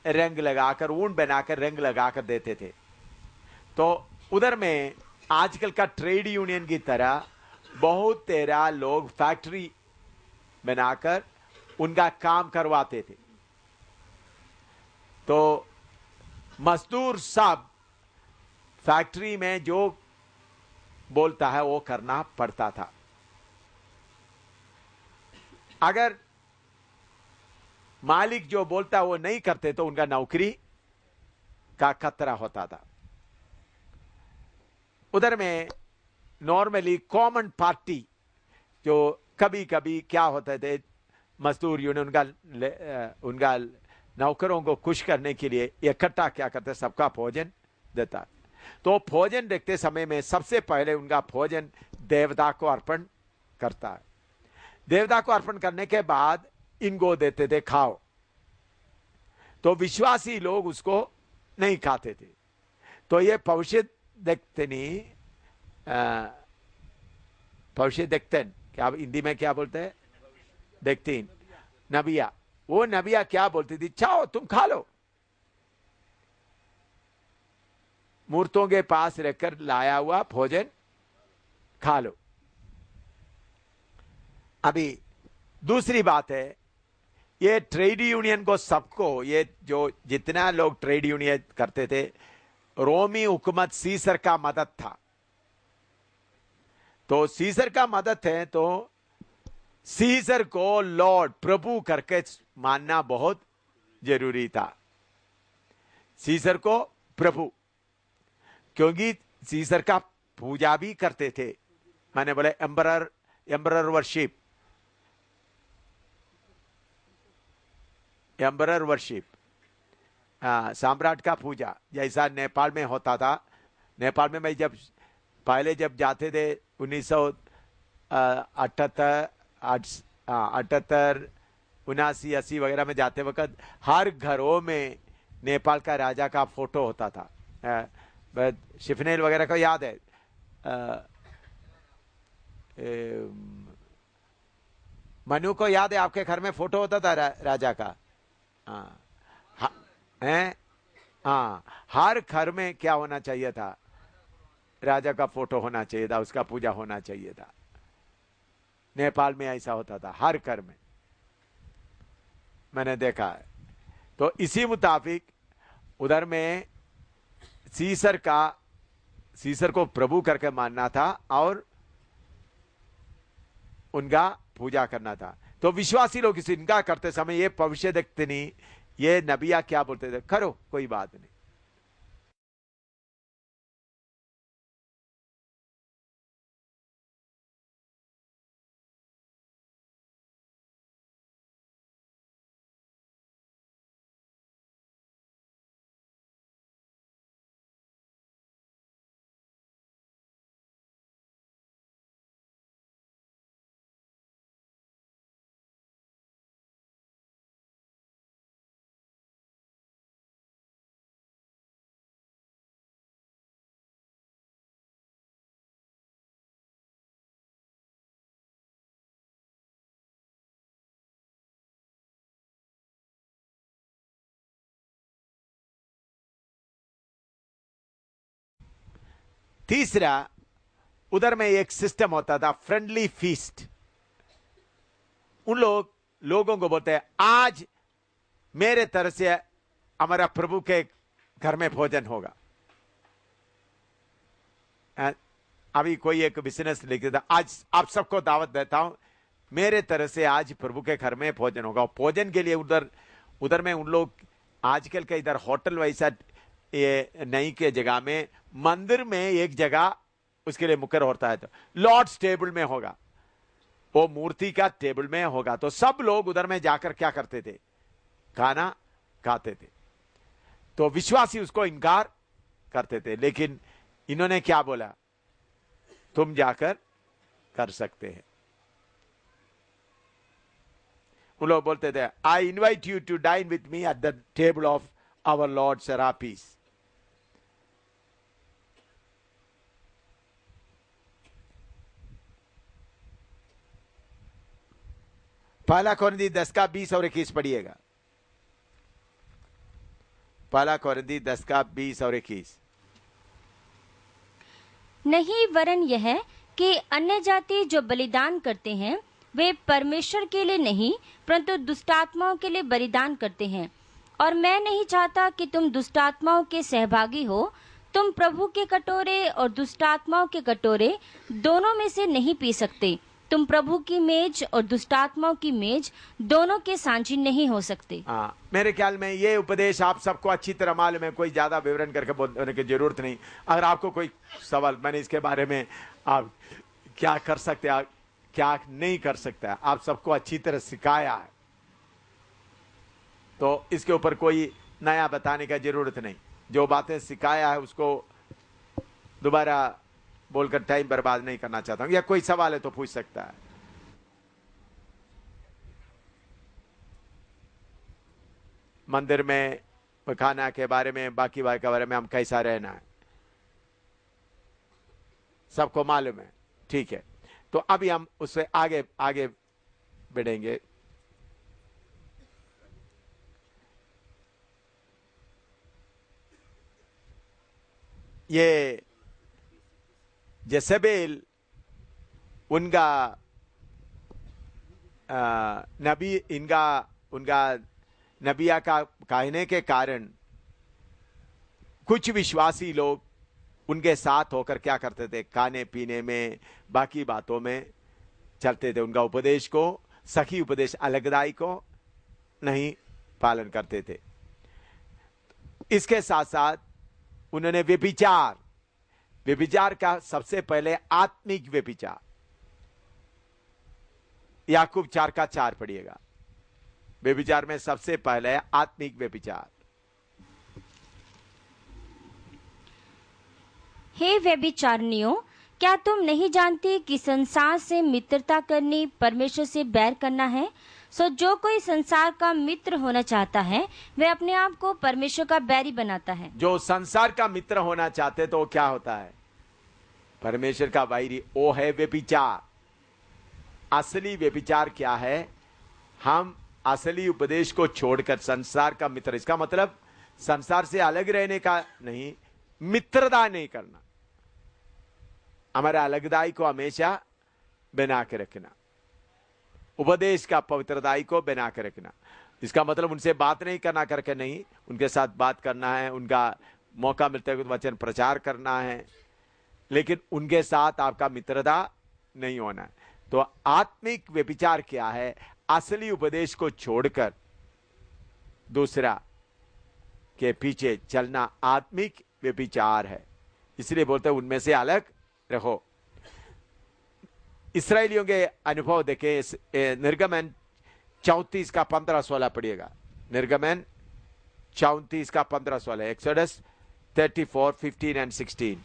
रंग लगाकर, ऊन बनाकर रंग लगाकर देते थे। तो उधर में आजकल का ट्रेड यूनियन की तरह बहुत तेरा लोग फैक्ट्री बनाकर उनका काम करवाते थे। तो मजदूर सब फैक्ट्री में जो बोलता है वो करना पड़ता था। अगर मालिक जो बोलता वो नहीं करते तो उनका नौकरी का खतरा होता था। उधर में नॉर्मली कॉमन पार्टी, जो कभी कभी क्या होते थे, मजदूर यूनियन उनका नौकरों को खुश करने के लिए इकट्ठा क्या करते, सबका भोजन देता। तो भोजन देखते समय में सबसे पहले उनका भोजन देवता को अर्पण करता है। देवता को अर्पण करने के बाद इनको देते थे, खाओ। तो विश्वासी लोग उसको नहीं खाते थे। तो ये भविष्य देखतन, क्या हिंदी में क्या बोलते हैं, देखतीन, नबिया। वो नबिया क्या बोलती थी, चाहो तुम खा लो। मूर्तों के पास रहकर लाया हुआ भोजन खा लो। अभी दूसरी बात है, ये ट्रेड यूनियन को सबको, ये जो जितना लोग ट्रेड यूनियन करते थे, रोमी हुकूमत सीसर का मदद था। तो सीसर का मदद है तो सीसर को लॉर्ड, प्रभु करके मानना बहुत जरूरी था। सीसर को प्रभु, क्योंकि सीसर का पूजा भी करते थे। मैंने बोले एम्बरर वर्शिप, एम्बरर वर्शिप, सम्राट का पूजा, जैसा नेपाल में होता था। नेपाल में मैं जब पहले जाते थे 1978 79-80 वगैरह में जाते वक्त हर घरों में नेपाल का राजा का फोटो होता था। शिफनेल वगैरह को याद है, मनु को याद है आपके घर में फोटो होता था राजा का? हाँ, हर घर में क्या होना चाहिए था? राजा का फोटो होना चाहिए था, उसका पूजा होना चाहिए था। नेपाल में ऐसा होता था हर घर में, मैंने देखा है। तो इसी मुताबिक उधर में सीसर को प्रभु करके मानना था और उनका पूजा करना था। तो विश्वासी लोग इनका करते समय ये भविष्यद्वक्तिनी, ये नबिया क्या बोलते थे? करो, कोई बात नहीं। तीसरा, उधर में एक सिस्टम होता था, फ्रेंडली फीस्ट। उन लोगों को बोलते हैं आज मेरे तरफ से हमारा प्रभु के घर में भोजन होगा। अभी कोई एक बिजनेस लिख देता, आज आप सबको दावत देता हूं, मेरे तरफ से आज प्रभु के घर में भोजन होगा। भोजन के लिए उधर में उन लोग आजकल के इधर होटल वैसा नई के जगह में मंदिर में एक जगह उसके लिए मुकर होता है, तो लॉर्ड्स टेबल में होगा, वो मूर्ति का टेबल में होगा। तो सब लोग उधर में जाकर क्या करते थे? खाना खाते थे। तो विश्वासी उसको इनकार करते थे, लेकिन इन्होंने क्या बोला? तुम जाकर कर सकते हैं। वो लोग बोलते थे, I invite you to dine with me at the table of our lord Serapis. पहला कोरिन्थी 10 का 20 और 21 पढ़िएगा। पहला कोरिन्थी 10 का 20 और 21। नहीं, वरन यह कि अन्य जाति जो बलिदान करते हैं वे परमेश्वर के लिए नहीं परंतु दुष्टात्माओं के लिए बलिदान करते हैं। और मैं नहीं चाहता कि तुम दुष्टात्माओं के सहभागी हो। तुम प्रभु के कटोरे और दुष्टात्माओं के कटोरे दोनों में से नहीं पी सकते। तुम प्रभु की मेज और दुष्टात्माओं की मेज दोनों के साझी नहीं हो सकते। मेरे ख्याल में ये उपदेश आप सबको अच्छी तरह मालूम है, कोई ज्यादा विवरण करके बोलने की जरूरत नहीं। अगर आपको कोई सवाल, मैंने इसके बारे में आप क्या कर सकते हैं, क्या नहीं कर सकते, आप सबको अच्छी तरह सिखाया है, तो इसके ऊपर कोई नया बताने का जरूरत नहीं। जो बातें सिखाया है उसको दोबारा बोलकर टाइम बर्बाद नहीं करना चाहता हूं। या कोई सवाल है तो पूछ सकता है। मंदिर में खाना के बारे में, बाकी बात के बारे में, हम कैसा रहना है, सबको मालूम है, ठीक है। तो अभी हम उससे आगे आगे बढ़ेंगे। ये जेसेबेल उनका नबी, उनका नबिया का कहने के कारण कुछ विश्वासी लोग उनके साथ होकर क्या करते थे? खाने पीने में, बाकी बातों में चलते थे। उनका उपदेश को, सही उपदेश अलगदाई को नहीं पालन करते थे। इसके साथ साथ उन्होंने व्यभिचार का सबसे पहले आत्मिक व्यभिचार, याकूब 4 का 4 पढ़िएगा। व्यभिचार में सबसे पहले आत्मिक व्यभिचार। हे व्यभिचारिणियों, क्या तुम नहीं जानती कि संसार से मित्रता करनी परमेश्वर से बैर करना है? सो जो कोई संसार का मित्र होना चाहता है वह अपने आप को परमेश्वर का बैरी बनाता है। जो संसार का मित्र होना चाहते तो वो क्या होता है? परमेश्वर का बैरी, वो है व्यभिचार। असली व्यभिचार क्या है? हम असली उपदेश को छोड़कर संसार का मित्र, इसका मतलब संसार से अलग रहने का नहीं, मित्रता नहीं करना, हमारे अलगदाई को हमेशा बना के रखना, उपदेश का पवित्रताई को बना के रखना। इसका मतलब उनसे बात नहीं करना करके नहीं, उनके साथ बात करना है, उनका मौका मिलते हुए वचन प्रचार करना है, लेकिन उनके साथ आपका मित्रता नहीं होना है। तो आत्मिक व्यभिचार क्या है? असली उपदेश को छोड़कर दूसरा के पीछे चलना आत्मिक व्यभिचार है। इसलिए बोलते हैं उनमें से अलग रहो। इस्राएलियों के अनुभव देखें, निर्गमन 34 का 15-16 पढ़िएगा। निर्गमन 34 का 15-16, एक्सोडस 34, 15 एंड 16।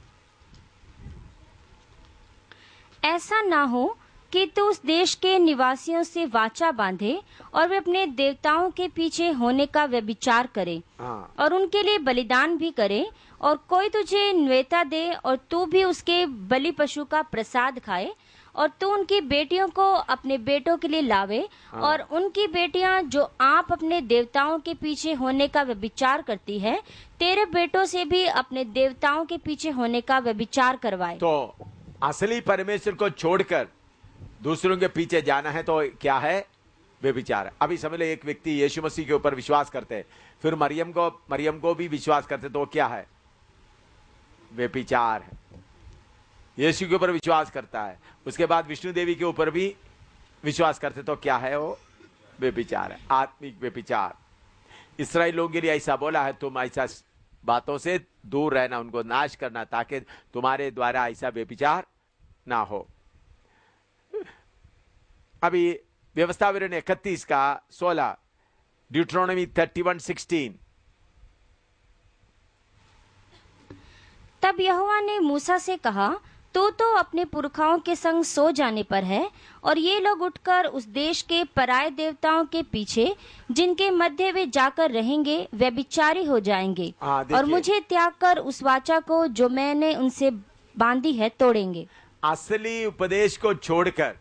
ऐसा ना हो कि तू उस देश के निवासियों से वाचा बांधे और वे अपने देवताओं के पीछे होने का व्यभिचार करे और उनके लिए बलिदान भी करे, और कोई तुझे न्वेता दे और तू भी उसके बलि पशु का प्रसाद खाए, और तू उनकी बेटियों को अपने बेटों के लिए लावे, और उनकी बेटियां जो आप अपने देवताओं के पीछे होने का व्यभिचार करती है, तेरे बेटों से भी अपने देवताओं के पीछे होने का व्यभिचार करवाए। तो असली परमेश्वर को छोड़कर दूसरों के पीछे जाना है तो क्या है? व्यभिचार। अभी समझ ले, एक व्यक्ति यीशु मसीह के ऊपर विश्वास करते हैं, फिर मरियम को भी विश्वास करते, तो क्या है? व्यभिचार है। यीशु के ऊपर विश्वास करता है, उसके बाद विष्णु देवी के ऊपर भी विश्वास करते, तो क्या है वो? व्यभिचार है, आत्मिक व्यभिचार। इस्राएल लोगों के लिए ऐसा बोला है, तुम ऐसा बातों से दूर रहना, उनको नाश करना, ताकि तुम्हारे द्वारा ऐसा व्यभिचार ना हो। अभी व्यवस्था विवरण 31 का 16, ड्यूट्रोनॉमी 31:16। तब यहोवा ने मूसा से कहा, तू तो अपने पुरखाओं के संग सो जाने पर है, और ये लोग उठकर उस देश के पराये देवताओं के पीछे, जिनके मध्य वे जाकर रहेंगे, व्यभिचारी हो जाएंगे, और मुझे त्याग कर उस वाचा को जो मैंने उनसे बांधी है तोड़ेंगे। असली उपदेश को छोड़कर,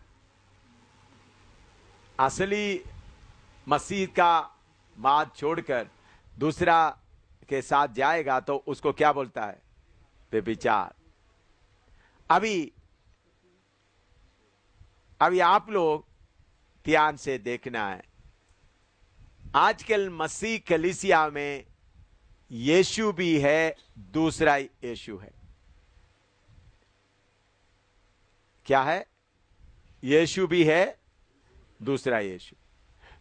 असली मसीह का बात छोड़कर दूसरा के साथ जाएगा तो उसको क्या बोलता है? व्यभिचार। अभी आप लोग ध्यान से देखना है, आजकल मसीह कलीसिया में यीशु भी है, दूसरा यीशु है। क्या है? यीशु भी है, दूसरा यीशु।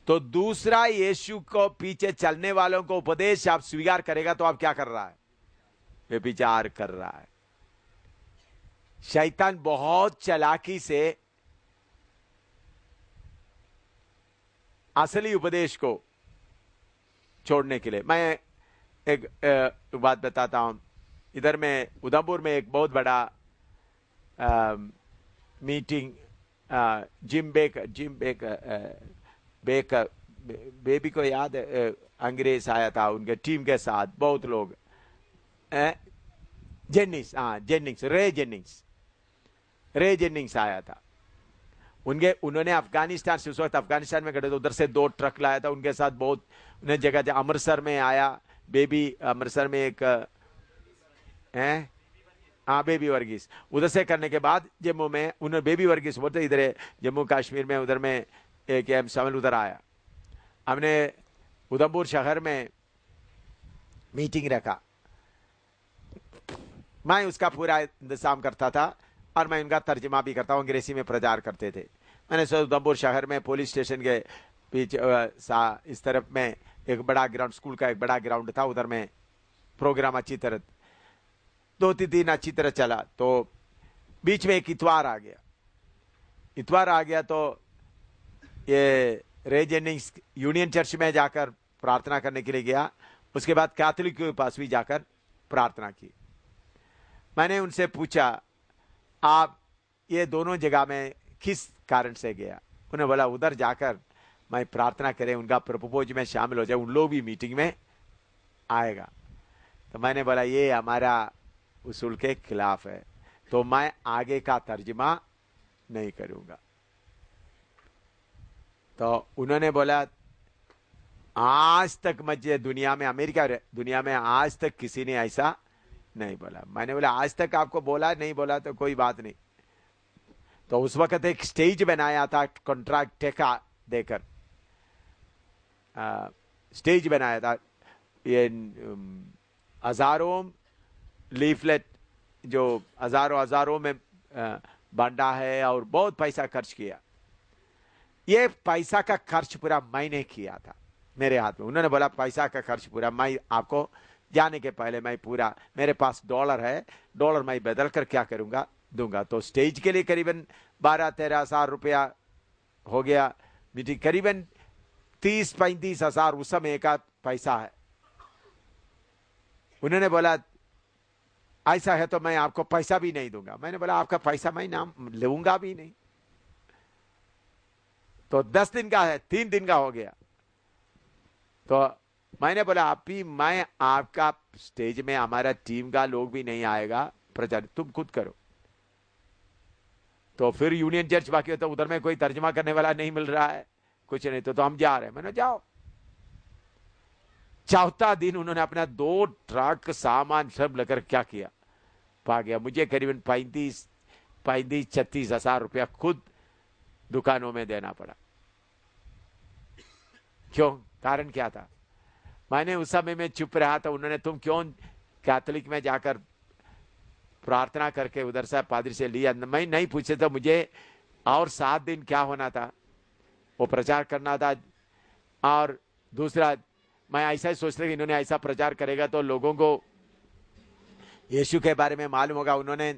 तो दूसरा यीशु को पीछे चलने वालों को उपदेश आप स्वीकार करेगा तो आप क्या कर रहा है? व्यभिचार कर रहा है। शैतान बहुत चालाकी से असली उपदेश को छोड़ने के लिए, मैं एक बात बताता हूं। इधर में उधमपुर में एक बहुत बड़ा मीटिंग, जिम बेकर बेबी को याद, अंग्रेज आया था उनके टीम के साथ, बहुत लोग, रे जेनिंग्स आया था। उन्होंने अफगानिस्तान से, उस वक्त अफगानिस्तान में खड़े थे, उधर से 2 ट्रक लाया था उनके साथ। बहुत उन्हें जगह अमृतसर में आया, बेबी अमृतसर में एक बेबी वर्गीस, उधर से करने के बाद जम्मू में उन्होंने बेबी वर्गीस बोलते, इधर जम्मू कश्मीर में, उधर में एक एम शामिल उधर आया। हमने उधमपुर शहर में मीटिंग रखा, मैं उसका पूरा इंतजाम करता था और मैं उनका तर्जमा भी करता हूँ, अंग्रेजी में प्रचार करते थे। मैंने उधमपुर शहर में पुलिस स्टेशन के पीछे इस तरफ में एक बड़ा ग्राउंड, स्कूल का एक बड़ा ग्राउंड था, उधर में प्रोग्राम अच्छी तरह 2-3 दिन अच्छी तरह चला। तो बीच में एक इतवार आ गया तो ये रे जेनिंग्स यूनियन चर्च में जाकर प्रार्थना करने के लिए गया, उसके बाद कैथोलिक के पास भी जाकर प्रार्थना की। मैंने उनसे पूछा, आप ये दोनों जगह में किस कारण से गया? उन्हें बोला, उधर जाकर मैं प्रार्थना करें उनका प्रपोज में शामिल हो जाए, उन लोग भी मीटिंग में आएगा। तो मैंने बोला ये हमारा उसूल के खिलाफ है, तो मैं आगे का तर्जुमा नहीं करूंगा। तो उन्होंने बोला आज तक मुझे दुनिया में, अमेरिका दुनिया में आज तक किसी ने ऐसा नहीं बोला। मैंने बोला आज तक आपको बोला नहीं, बोला तो कोई बात नहीं। तो उस वक्त एक स्टेज बनाया था, कॉन्ट्रैक्ट ठेका देकर स्टेज बनाया था। ये हजारों लीफलेट जो हजारों में बांटा है और बहुत पैसा खर्च किया। ये पैसा का खर्च पूरा मैंने किया था मेरे हाथ में। उन्होंने बोला पैसा का खर्च पूरा मैं आपको जाने के पहले मैं पूरा, मेरे पास डॉलर है, डॉलर मैं बदल कर क्या करूंगा दूंगा। तो स्टेज के लिए करीबन 12-13 हजार रुपया हो गया। मीटिंग करीबन 30-35 हजार उस समय का पैसा है। उन्होंने बोला ऐसा है तो मैं आपको पैसा भी नहीं दूंगा। मैंने बोला आपका पैसा मैं नाम लूंगा भी नहीं। तो 10 दिन का है, 3 दिन का हो गया। तो मैंने बोला आप भी, मैं आपका स्टेज में हमारा टीम का लोग भी नहीं आएगा, प्रचार तुम खुद करो। तो फिर यूनियन चर्च बाकी होता, उधर में कोई तर्जमा करने वाला नहीं मिल रहा है, कुछ नहीं, तो हम जा रहे हैं। मैंने जाओ। चौथा दिन उन्होंने अपना 2 ट्रक सामान सब लेकर क्या किया, पा गया। मुझे करीबन 35-36 हजार रुपया खुद दुकानों में देना पड़ा। क्यों? कारण क्या था? मैंने उस समय में चुप रहा था। उन्होंने तुम क्यों कैथोलिक में जाकर प्रार्थना करके उधर से पादरी से लिया? मैं नहीं पूछे तो मुझे और 7 दिन क्या होना था, वो प्रचार करना था। और दूसरा मैं ऐसा ही सोचता कि इन्होंने ऐसा प्रचार करेगा तो लोगों को यीशु के बारे में मालूम होगा। उन्होंने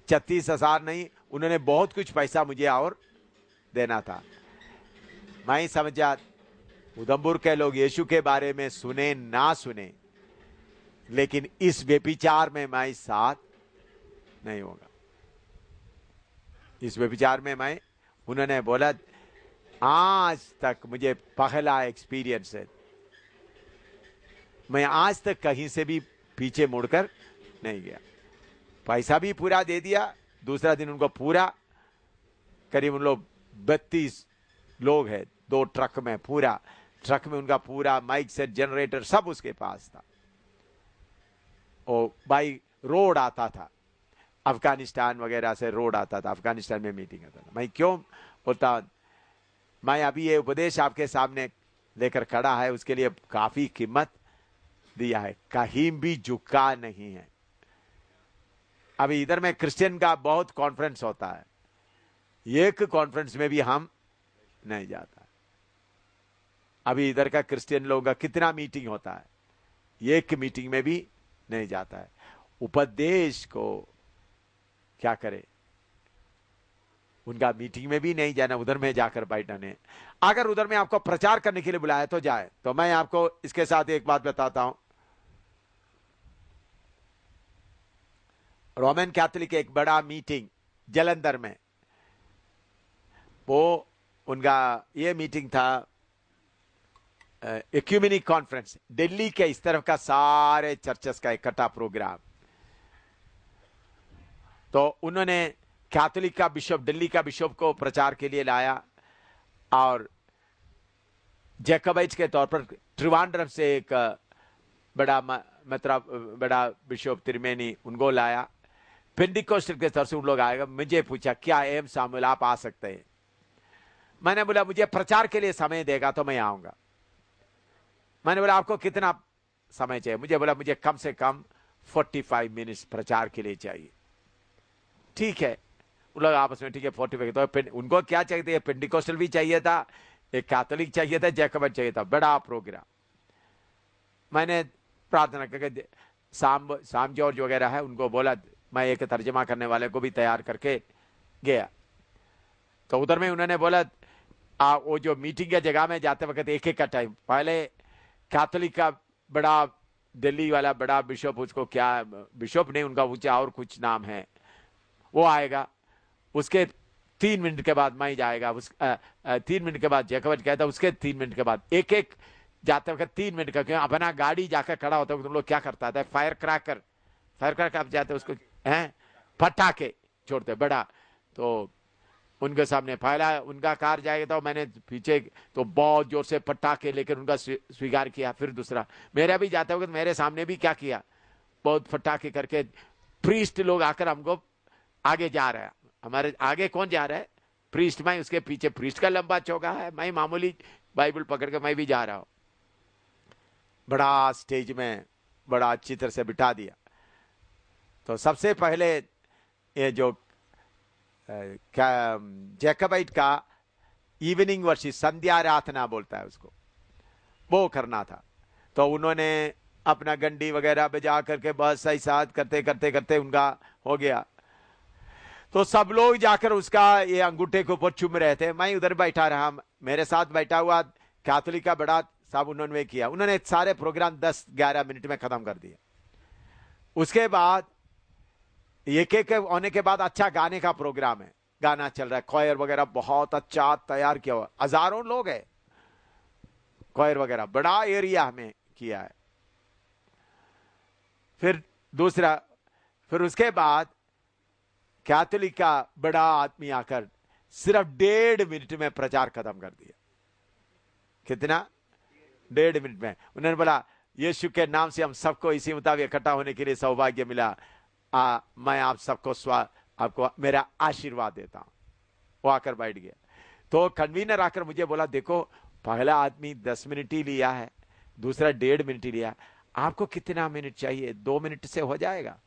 36 हजार नहीं, उन्होंने बहुत कुछ पैसा मुझे और देना था। मैं समझा उधमपुर के लोग यीशु के बारे में सुने ना सुने, लेकिन इस व्यभिचार में मैं साथ नहीं होगा। इस व्यभिचार में मैं, उन्होंने बोला आज तक मुझे पहला एक्सपीरियंस है, मैं आज तक कहीं से भी पीछे मुड़कर नहीं गया। पैसा भी पूरा दे दिया। दूसरा दिन उनको पूरा, करीब उन लोग 32 लोग हैं, 2 ट्रक में, पूरा ट्रक में उनका पूरा माइक सेट, जनरेटर सब उसके पास था। और बाई रोड आता था, अफगानिस्तान वगैरह से रोड आता था, अफगानिस्तान में मीटिंग आता था। मैं क्यों बोलता, मैं अभी ये उपदेश आपके सामने लेकर खड़ा है, उसके लिए काफी कीमत दिया है, कहीं भी झुका नहीं है। अभी इधर में क्रिश्चियन का बहुत कॉन्फ्रेंस होता है, एक कॉन्फ्रेंस में भी हम नहीं जाता। अभी इधर का क्रिश्चियन लोगों का कितना मीटिंग होता है, एक मीटिंग में भी नहीं जाता है। उपदेश को क्या करे, उनका मीटिंग में भी नहीं जाना, उधर में जाकर बैठना नहीं। अगर उधर में आपको प्रचार करने के लिए बुलाया तो जाए। तो मैं आपको इसके साथ एक बात बताता हूं। रोमन कैथोलिक एक बड़ा मीटिंग जलंधर में, वो उनका ये मीटिंग था एक्यूमेनिक कॉन्फ्रेंस, दिल्ली के इस तरफ का सारे चर्चेस का इकट्ठा प्रोग्राम। तो उन्होंने कैथोलिक का बिशप, दिल्ली का बिशप को प्रचार के लिए लाया, और जैकबाइट्स के तौर पर त्रिवांड्रम से एक बड़ा बड़ा बिशप तिरमेनी, उनको लाया। पेंटिकोस्टल के तौर से उन लोग आएगा। मुझे पूछा क्या एम सामुएल आप आ सकते हैं? मैंने बोला मुझे प्रचार के लिए समय देगा तो मैं आऊंगा। मैंने बोला आपको कितना समय चाहिए? मुझे बोला मुझे कम से कम 45 मिनट्स प्रचार के लिए चाहिए। ठीक है, उन लोग आपस में ठीक है 45। तो उनको क्या चाहिए? पेंटिकोस्टल भी चाहिए था, एक कैथोलिक चाहिए था, जैकबाइट चाहिए था, बड़ा प्रोग्राम। मैंने प्रार्थना करके साम जॉर्ज वगैरह है, उनको बोला, मैं एक तर्जमा करने वाले को भी तैयार करके गया। तो उधर में उन्होंने बोला वो जो मीटिंग के जगह में जाते वक्त एक एक का टाइम, पहले कैथोलिक का बड़ा दिल्ली वाला बड़ा बिशप, उसको क्या बिशप नहीं, उनका ऊंचा और कुछ नाम है, वो आएगा। उसके 3 मिनट के बाद मैं जाएगा, 3 मिनट के बाद जैकब कहता उसके 3 मिनट के बाद, एक एक जाते वक्त 3 मिनट का, क्यों अपना गाड़ी जाकर खड़ा होता है तुम लोग क्या करता था, फायर क्रैकर आप जाते उसको हैं पटाखे छोड़ते बड़ा, तो उनके सामने पहला उनका कार जाएगा तो मैंने पीछे तो बहुत जोर से पटाखे लेकर उनका स्वीकार किया, फिर दूसरा मेरा भी जाते वक्त मेरे सामने भी क्या किया, बहुत पटाखे करके, प्रीस्ट लोग आकर हमको आगे जा रहा है, हमारे आगे कौन जा रहा है, प्रीस्ट, मैं उसके पीछे, प्रीस्ट का लंबा चौका है, मैं मामूली बाइबल पकड़ के मैं भी जा रहा हूं, बड़ा स्टेज में बड़ा अच्छी तरह से बिठा दिया। तो सबसे पहले ये जो जैकबाइट का इवनिंग वर्शिप, संध्या आराधना बोलता है उसको, वो करना था। तो उन्होंने अपना घंटी वगैरह बजा करके बस ऐसा करते करते करते उनका हो गया। तो सब लोग जाकर उसका ये अंगूठे के ऊपर चूम रहे थे, मैं उधर बैठा रहा, मेरे साथ बैठा हुआ कैथोलिक का बड़ा साहब उन्होंने किया, उन्होंने सारे प्रोग्राम 10-11 मिनट में खत्म कर दिया। उसके बाद एक एक होने के बाद अच्छा गाने का प्रोग्राम है, गाना चल रहा है, क्वायर वगैरह बहुत अच्छा तैयार किया हुआ, हजारों लोग है, क्वायर वगैरह बड़ा एरिया में किया है। फिर दूसरा, फिर उसके बाद कैथोलिक का बड़ा आदमी आकर सिर्फ 1.5 मिनट में प्रचार खत्म कर दिया। कितना? 1.5 मिनट में। उन्होंने बोला यीशु के नाम से हम सबको इसी मुताबिक इकट्ठा होने के लिए सौभाग्य मिला, मैं आप सबको आपको मेरा आशीर्वाद देता हूं। वो आकर बैठ गया। तो कन्वीनर आकर मुझे बोला देखो पहला आदमी 10 मिनट ही लिया है, दूसरा 1.5 मिनट ही लिया, आपको कितना मिनट चाहिए? 2 मिनट से हो जाएगा।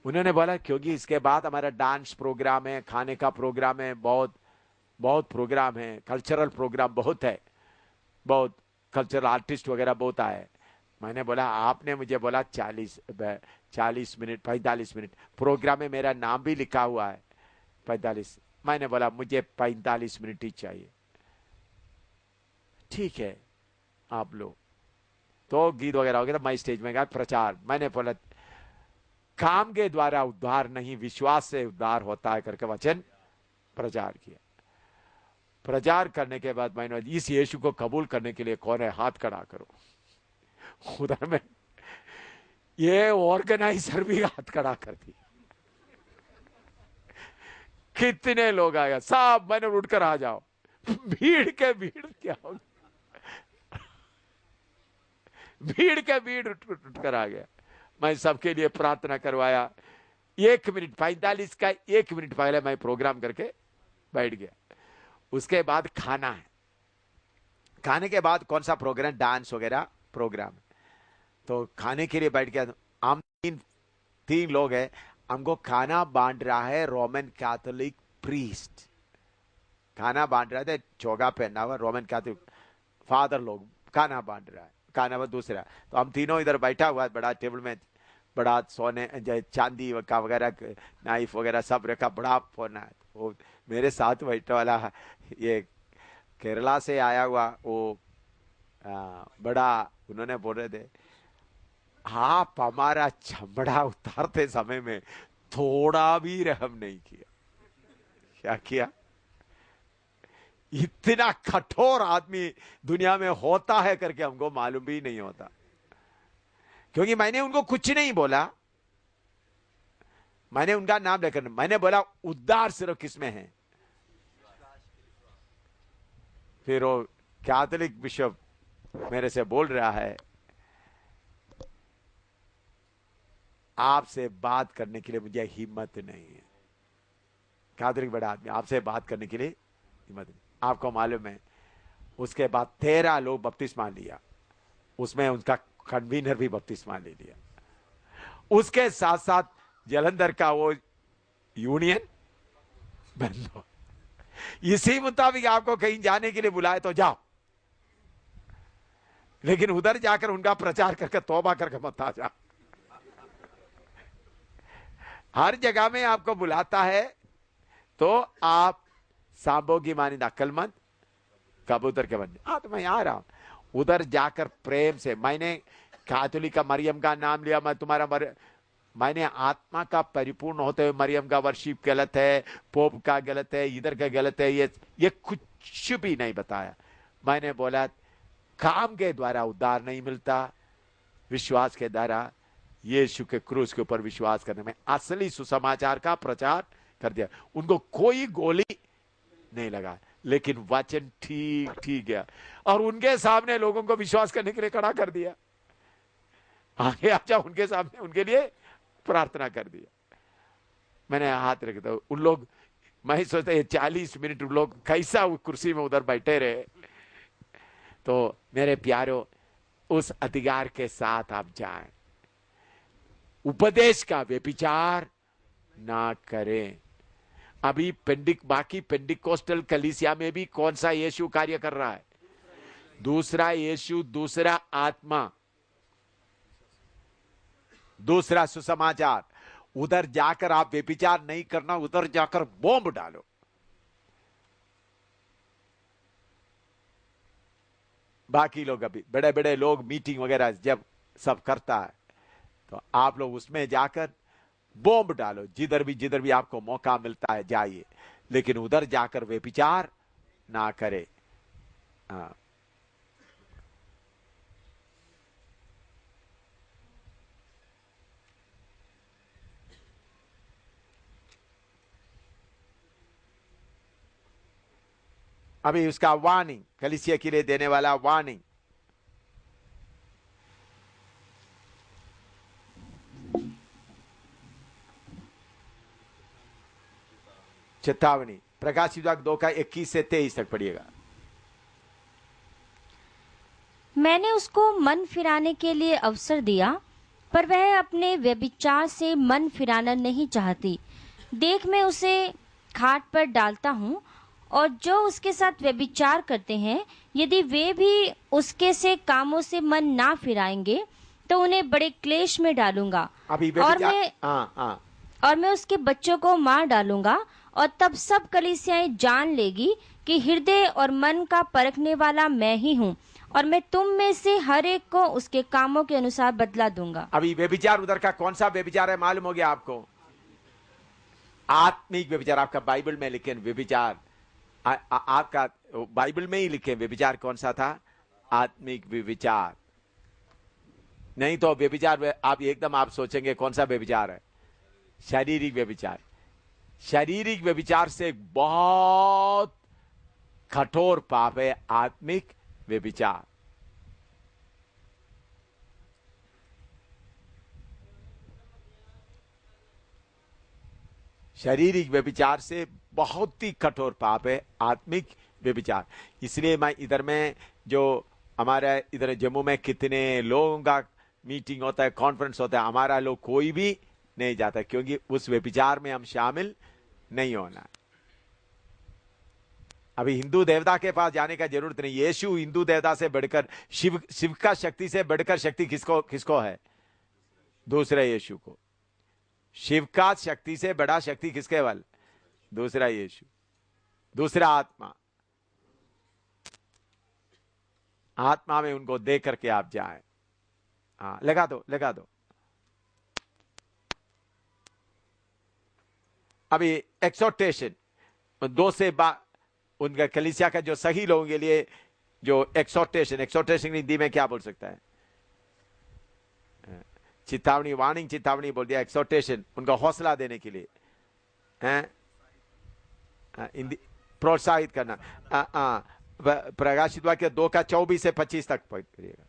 उन्होंने बोला क्योंकि इसके बाद हमारा डांस प्रोग्राम है, खाने का प्रोग्राम है, बहुत बहुत प्रोग्राम है, कल्चरल प्रोग्राम बहुत है, बहुत कल्चरल आर्टिस्ट वगैरह बहुत आए। मैंने बोला आपने मुझे बोला 40 मिनट 45 मिनट, प्रोग्राम में मेरा नाम भी लिखा हुआ है 45, मैंने बोला मुझे 45 मिनट ही चाहिए। ठीक है आप लोग, तो गीत वगैरह हो गया, तो मैं स्टेज में गया, प्रचार, मैंने बोला काम के द्वारा उद्धार नहीं विश्वास से उद्धार होता है करके वचन प्रचार किया। प्रचार करने के बाद मैंने इस यीशु को कबूल करने के लिए कौन है, हाथ खड़ा करो। उधर में ये ऑर्गेनाइजर भी हाथ खड़ा कर दिया, कितने लोग आए, सब मैंने उठकर आ जाओ, भीड़ के भीड़ क्या हो, भीड़ के भीड़ उठकर आ गया। मैं सबके लिए प्रार्थना करवाया, 1 मिनट 45 का 1 मिनट पहले मैं प्रोग्राम करके बैठ गया। उसके बाद खाना है, खाने के बाद कौन सा प्रोग्राम, डांस वगैरह प्रोग्राम। तो खाने के लिए बैठ गया, हम तीन लोग हैं, हमको खाना बांट रहा है रोमन कैथोलिक प्रीस्ट, खाना बांट रहा है, चोगा पहना हुआ रोमन कैथोलिक फादर लोग खाना बांट रहा है, खाना वो दूसरा। तो हम तीनों इधर बैठा हुआ है, बड़ा टेबल में बड़ा सोने चांदी का वगैरह नाइफ वगैरह सब रखा, बड़ा फोन है। वो मेरे साथ बैठने वाला ये केरला से आया हुआ वो बड़ा, उन्होंने बोल रहे थे आप हमारा चमड़ा उतारते समय में थोड़ा भी रहम नहीं किया। क्या किया? इतना कठोर आदमी दुनिया में होता है करके हमको मालूम भी नहीं होता, क्योंकि मैंने उनको कुछ नहीं बोला, मैंने उनका नाम लेकर मैंने बोला उद्धार सिर्फ किसमें है। फिर वो कैथोलिक बिशप मेरे से बोल रहा है आपसे बात करने के लिए मुझे हिम्मत नहीं है। कैथोलिक बड़ा आदमी, आपसे बात करने के लिए हिम्मत नहीं। आपको मालूम है उसके बाद 13 लोग बपतिस्मा लिया, उसमें उनका कन्वीनर भी बपतिस्मा ले लिया। उसके साथ साथ जलंधर का वो यूनियन बंद हो। इसी मुताबिक आपको कहीं जाने के लिए बुलाए तो जाओ, लेकिन उधर जाकर उनका प्रचार करके तौबा करके मत आ जाओ। हर जगह में आपको बुलाता है तो आप सांबों की मानी अक्लमंद कबूतर के बन। हाँ तो मैं आ रहा हूं, उधर जाकर प्रेम से मैंने कैथोलिक का मरियम का नाम लिया, मैं तुम्हारा मैंने आत्मा का परिपूर्ण होते हुए मरियम का वर्शिप गलत है, पोप का गलत है, इधर का गलत है, ये कुछ भी नहीं बताया। मैंने बोला काम के द्वारा उद्धार नहीं मिलता, विश्वास के द्वारा यीशु के क्रूस के ऊपर विश्वास करने में असली सुसमाचार का प्रचार कर दिया। उनको कोई गोली नहीं लगा, लेकिन वचन ठीक ठीक गया और उनके सामने लोगों को विश्वास करने के लिए खड़ा कर दिया। आगे अच्छा उनके सामने उनके लिए प्रार्थना कर दिया। मैंने हाथ रख दिया, उन लोग, मैं सोचता 40 मिनट उन लोग कैसा उस कुर्सी में उधर बैठे रहे। तो मेरे प्यारों, उस अधिकार के साथ आप जाएं, उपदेश का व्यभिचार ना करें। अभी बाकी पेंटिकोस्टल कलीसिया में भी कौन सा यीशु कार्य कर रहा है? दूसरा यीशु, दूसरा आत्मा, दूसरा सुसमाचार। उधर जाकर आप व्यभिचार नहीं करना, उधर जाकर बॉम्ब डालो। बाकी लोग अभी बड़े बड़े लोग मीटिंग वगैरह जब सब करता है तो आप लोग उसमें जाकर बॉम्ब डालो। जिधर भी आपको मौका मिलता है जाइए, लेकिन उधर जाकर व्यभिचार ना करे। हाँ, अभी उसका वार्निंग, कलीसिया के लिए देने वाला वार्निंग। चेतावनी, प्रकाशित वाक्य 2 का 21 से 23 तक पढ़िएगा। मैंने उसको मन फिराने के लिए अवसर दिया, पर वह अपने व्यभिचार से मन फिराना नहीं चाहती। देख, मैं उसे खाट पर डालता हूँ, और जो उसके साथ व्यभिचार करते हैं, यदि वे भी उसके से कामों से मन ना फिराएंगे, तो उन्हें बड़े क्लेश में डालूंगा। अभी और मैं उसके बच्चों को मार डालूंगा, और तब सब कलीसियाएं जान लेगी कि हृदय और मन का परखने वाला मैं ही हूँ, और मैं तुम में से हर एक को उसके कामों के अनुसार बदला दूंगा। अभी व्यभिचार उधर का कौन सा व्यभिचार है मालूम हो गया आपको? आत्मिक व्यभिचार। आपका बाइबल में लिखे व्यभिचार, आपका बाइबल में ही लिखे व्यभिचार कौन सा था? आत्मिक व्यभिचार। नहीं तो व्यभिचार आप एकदम आप सोचेंगे कौन सा व्यभिचार है? शारीरिक व्यभिचार। शारीरिक व्यभिचार से बहुत कठोर पाप है आत्मिक व्यभिचार। शारीरिक व्यभिचार से बहुत ही कठोर पाप है आत्मिक व्यभिचार। इसलिए मैं इधर में जो हमारे इधर जम्मू में कितने लोगों का मीटिंग होता है, कॉन्फ्रेंस होता है, हमारा लोग कोई भी नहीं जाता, क्योंकि उस व्यभिचार में हम शामिल नहीं होना। अभी हिंदू देवता के पास जाने का जरूरत नहीं। यीशु हिंदू देवता से बढ़कर, शिव का शक्ति से बढ़कर शक्ति किसको है? दूसरे यीशु को। शिव का शक्ति से बड़ा शक्ति किसके बल? दूसरा यीशु, दूसरा आत्मा। आत्मा में उनको दे करके आप जाएं। हाँ, लगा दो। अभी एक्सोर्टेशन 2 से उनका कलीसिया का जो सही लोगों के लिए जो एक्सोर्टेशन हिंदी में क्या बोल सकता है? चेतावनी, वार्निंग, चेतावनी बोल दिया। एक्सोर्टेशन उनका हौसला देने के लिए हैं, प्रोत्साहित करना। प्रकाशित वाक्य 2 का 24 से 25 तक पढ़िएगा।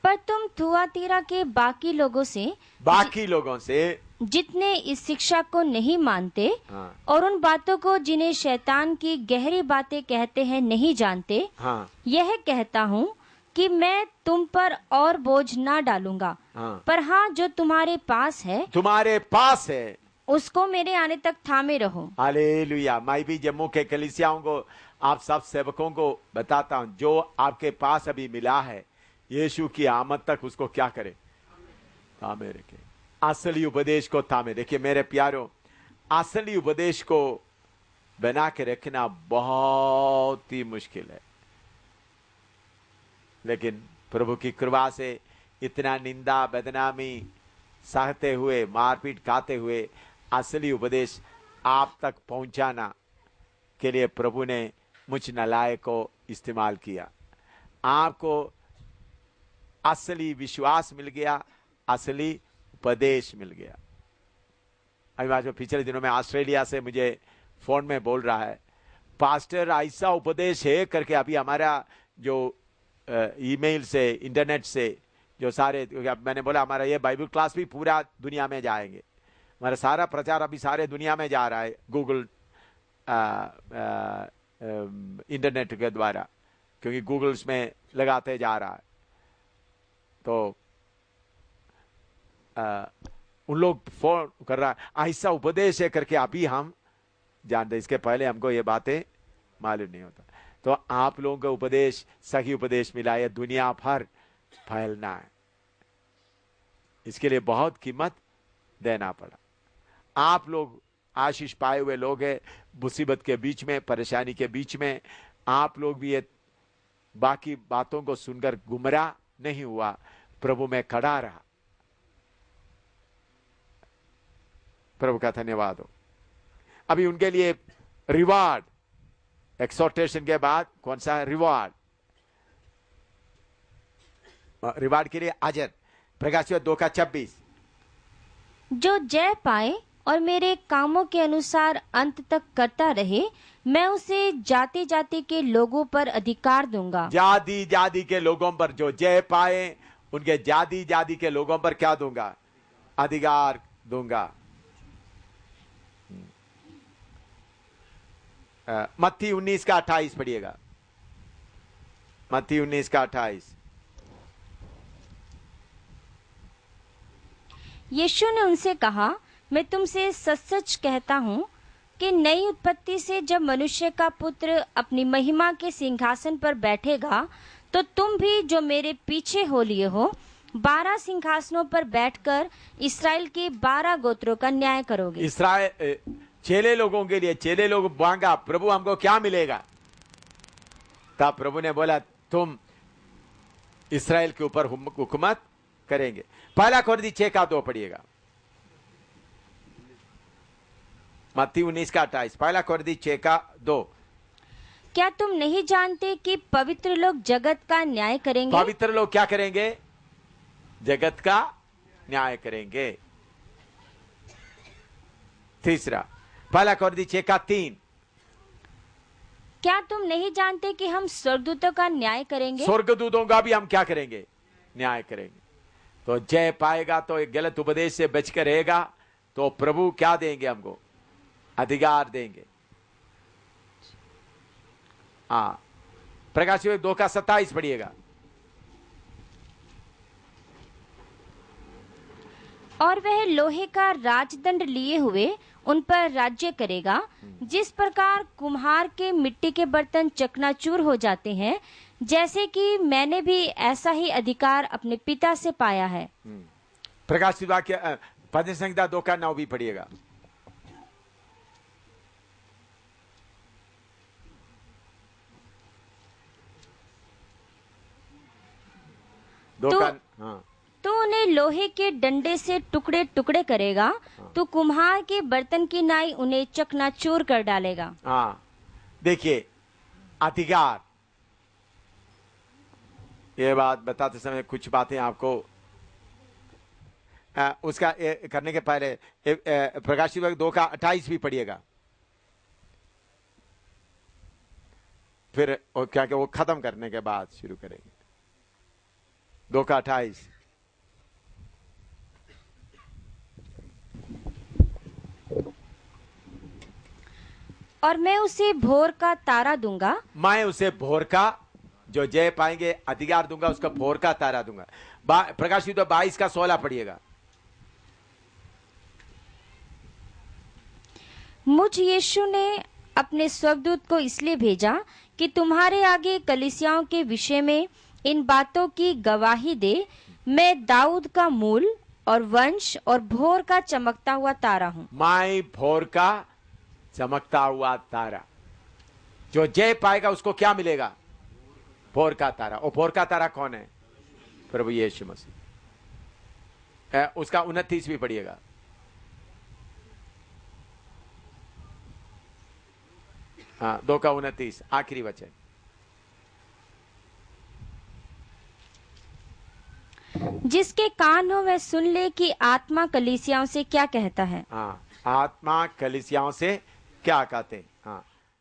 पर तुम थुआतीरा के बाकी लोगों से जितने इस शिक्षा को नहीं मानते, हाँ, और उन बातों को जिन्हें शैतान की गहरी बातें कहते हैं नहीं जानते, हाँ, यह कहता हूँ कि मैं तुम पर और बोझ ना डालूंगा। हाँ, पर हाँ, जो तुम्हारे पास है उसको मेरे आने तक थामे रहो। हालेलुया। मैं भी जम्मू के कलीसियाओं को, आप सब सेवकों को बताता हूं, जो आपके पास अभी मिला है, यीशु की आमद तक उसको क्या करे? थामे रखे। असली उपदेश को थामे। देखिए मेरे प्यारों, असली उपदेश को बना के रखना बहुत ही मुश्किल है, लेकिन प्रभु की कृपा से इतना निंदा बदनामी सहते हुए, मारपीट खाते हुए असली उपदेश आप तक पहुंचाना के लिए प्रभु ने मुझ नालायक को इस्तेमाल किया। आपको असली विश्वास मिल गया, असली उपदेश मिल गया। अभी आज पिछले दिनों में ऑस्ट्रेलिया से मुझे फोन में बोल रहा है, पास्टर ऐसा उपदेश है करके। अभी हमारा जो ईमेल से, इंटरनेट से जो सारे, मैंने बोला हमारा ये बाइबल क्लास भी पूरा दुनिया में जाएंगे, हमारा सारा प्रचार अभी सारे दुनिया में जा रहा है गूगल इंटरनेट के द्वारा, क्योंकि गूगल्स में लगाते जा रहा है। तो उन लोग फोन कर रहा है ऐसा उपदेश है करके, अभी हम जानते, इसके पहले हमको ये बातें मालूम नहीं होता। तो आप लोगों का उपदेश सही उपदेश मिला है, दुनिया भर फैलना है, इसके लिए बहुत कीमत देना पड़ा। आप लोग आशीष पाए हुए लोग हैं, मुसीबत के बीच में, परेशानी के बीच में आप लोग भी ये बाकी बातों को सुनकर गुमराह नहीं हुआ, प्रभु में खड़ा रहा। प्रभु का धन्यवाद हो। अभी उनके लिए रिवार्ड, एक्सोर्टेशन के बाद कौन सा है रिवार्ड? रिवार्ड के लिए अजर। प्रकाशित 2:26, जो जय पाए और मेरे कामों के अनुसार अंत तक करता रहे, मैं उसे जाति जाति के लोगों पर अधिकार दूंगा। जाति जाति के लोगों पर जो जय पाए, उनके जाति जाति के लोगों पर क्या दूंगा? अधिकार दूंगा। मत्ती 19:28 पढ़िएगा। मत्ती 19:28। यीशु ने उनसे कहा, मैं तुमसे सच सच कहता हूँ कि नई उत्पत्ति से जब मनुष्य का पुत्र अपनी महिमा के सिंहासन पर बैठेगा, तो तुम भी जो मेरे पीछे हो लिए हो, 12 सिंहासनों पर बैठकर इसराइल के 12 गोत्रों का न्याय करोगे। इसराइल चेले लोगों के लिए, चेले लोग मांगा, प्रभु हमको क्या मिलेगा? तब प्रभु ने बोला, तुम इसराइल के ऊपर हुकूमत करेंगे। पहला कोरिन्थी 6:2 पढ़िएगा। मत्ती 19:28, पहला कोरिन्थी 6:2। क्या तुम नहीं जानते कि पवित्र लोग जगत का न्याय करेंगे? पवित्र लोग क्या करेंगे? जगत का न्याय करेंगे। तीसरा, पहला कोरिन्थी 6:3। क्या तुम नहीं जानते कि हम स्वर्गदूतों का न्याय करेंगे? स्वर्गदूतों का भी हम क्या करेंगे? न्याय करेंगे। तो जय पाएगा तो एक गलत उपदेश से बचकर रहेगा, तो प्रभु क्या देंगे हमको? अधिकार देंगे। हाँ, प्रकाशित 2:27 पढ़िएगा। और वह लोहे का राजदंड लिए हुए उन पर राज्य करेगा, जिस प्रकार कुम्हार के मिट्टी के बर्तन चकनाचूर हो जाते हैं, जैसे कि मैंने भी ऐसा ही अधिकार अपने पिता से पाया है। प्रकाशित वाक्य पद संहिता 2:9 भी पढ़िएगा। तो उन्हें लोहे के डंडे से टुकड़े टुकड़े करेगा, तो कुम्हार के बर्तन की नाई उन्हें चकनाचूर कर डालेगा। हाँ, देखिए अधिकार, ये बात बताते समय कुछ बातें आपको उसका करने के पहले प्रकाशित वाक्य 2:28 भी पढ़िएगा। फिर क्या वो खत्म करने के बाद शुरू करेंगे। 2:28। और मैं उसे भोर का तारा दूंगा। मैं उसे भोर का, जो जय पाएंगे अधिकार दूंगा, उसका भोर का तारा दूंगा। प्रकाशित 22:16 पढ़िएगा। मुझ यीशु ने अपने स्वर्गदूत को इसलिए भेजा कि तुम्हारे आगे कलीसियाओं के विषय में इन बातों की गवाही दे। मैं दाऊद का मूल और वंश और भोर का चमकता हुआ तारा हूँ। मैं भोर का चमकता हुआ तारा। जो जय पाएगा उसको क्या मिलेगा? भोर का तारा। और भोर का तारा कौन है? प्रभु यीशु मसीह। उसका 29 भी पढ़िएगा। हाँ, 2 का 29 आखिरी वचन। जिसके कान हो वह सुन ले कि आत्मा कलीसियाओं से क्या कहता है। हाँ, आत्मा कलीसियाओं से क्या कहते हैं।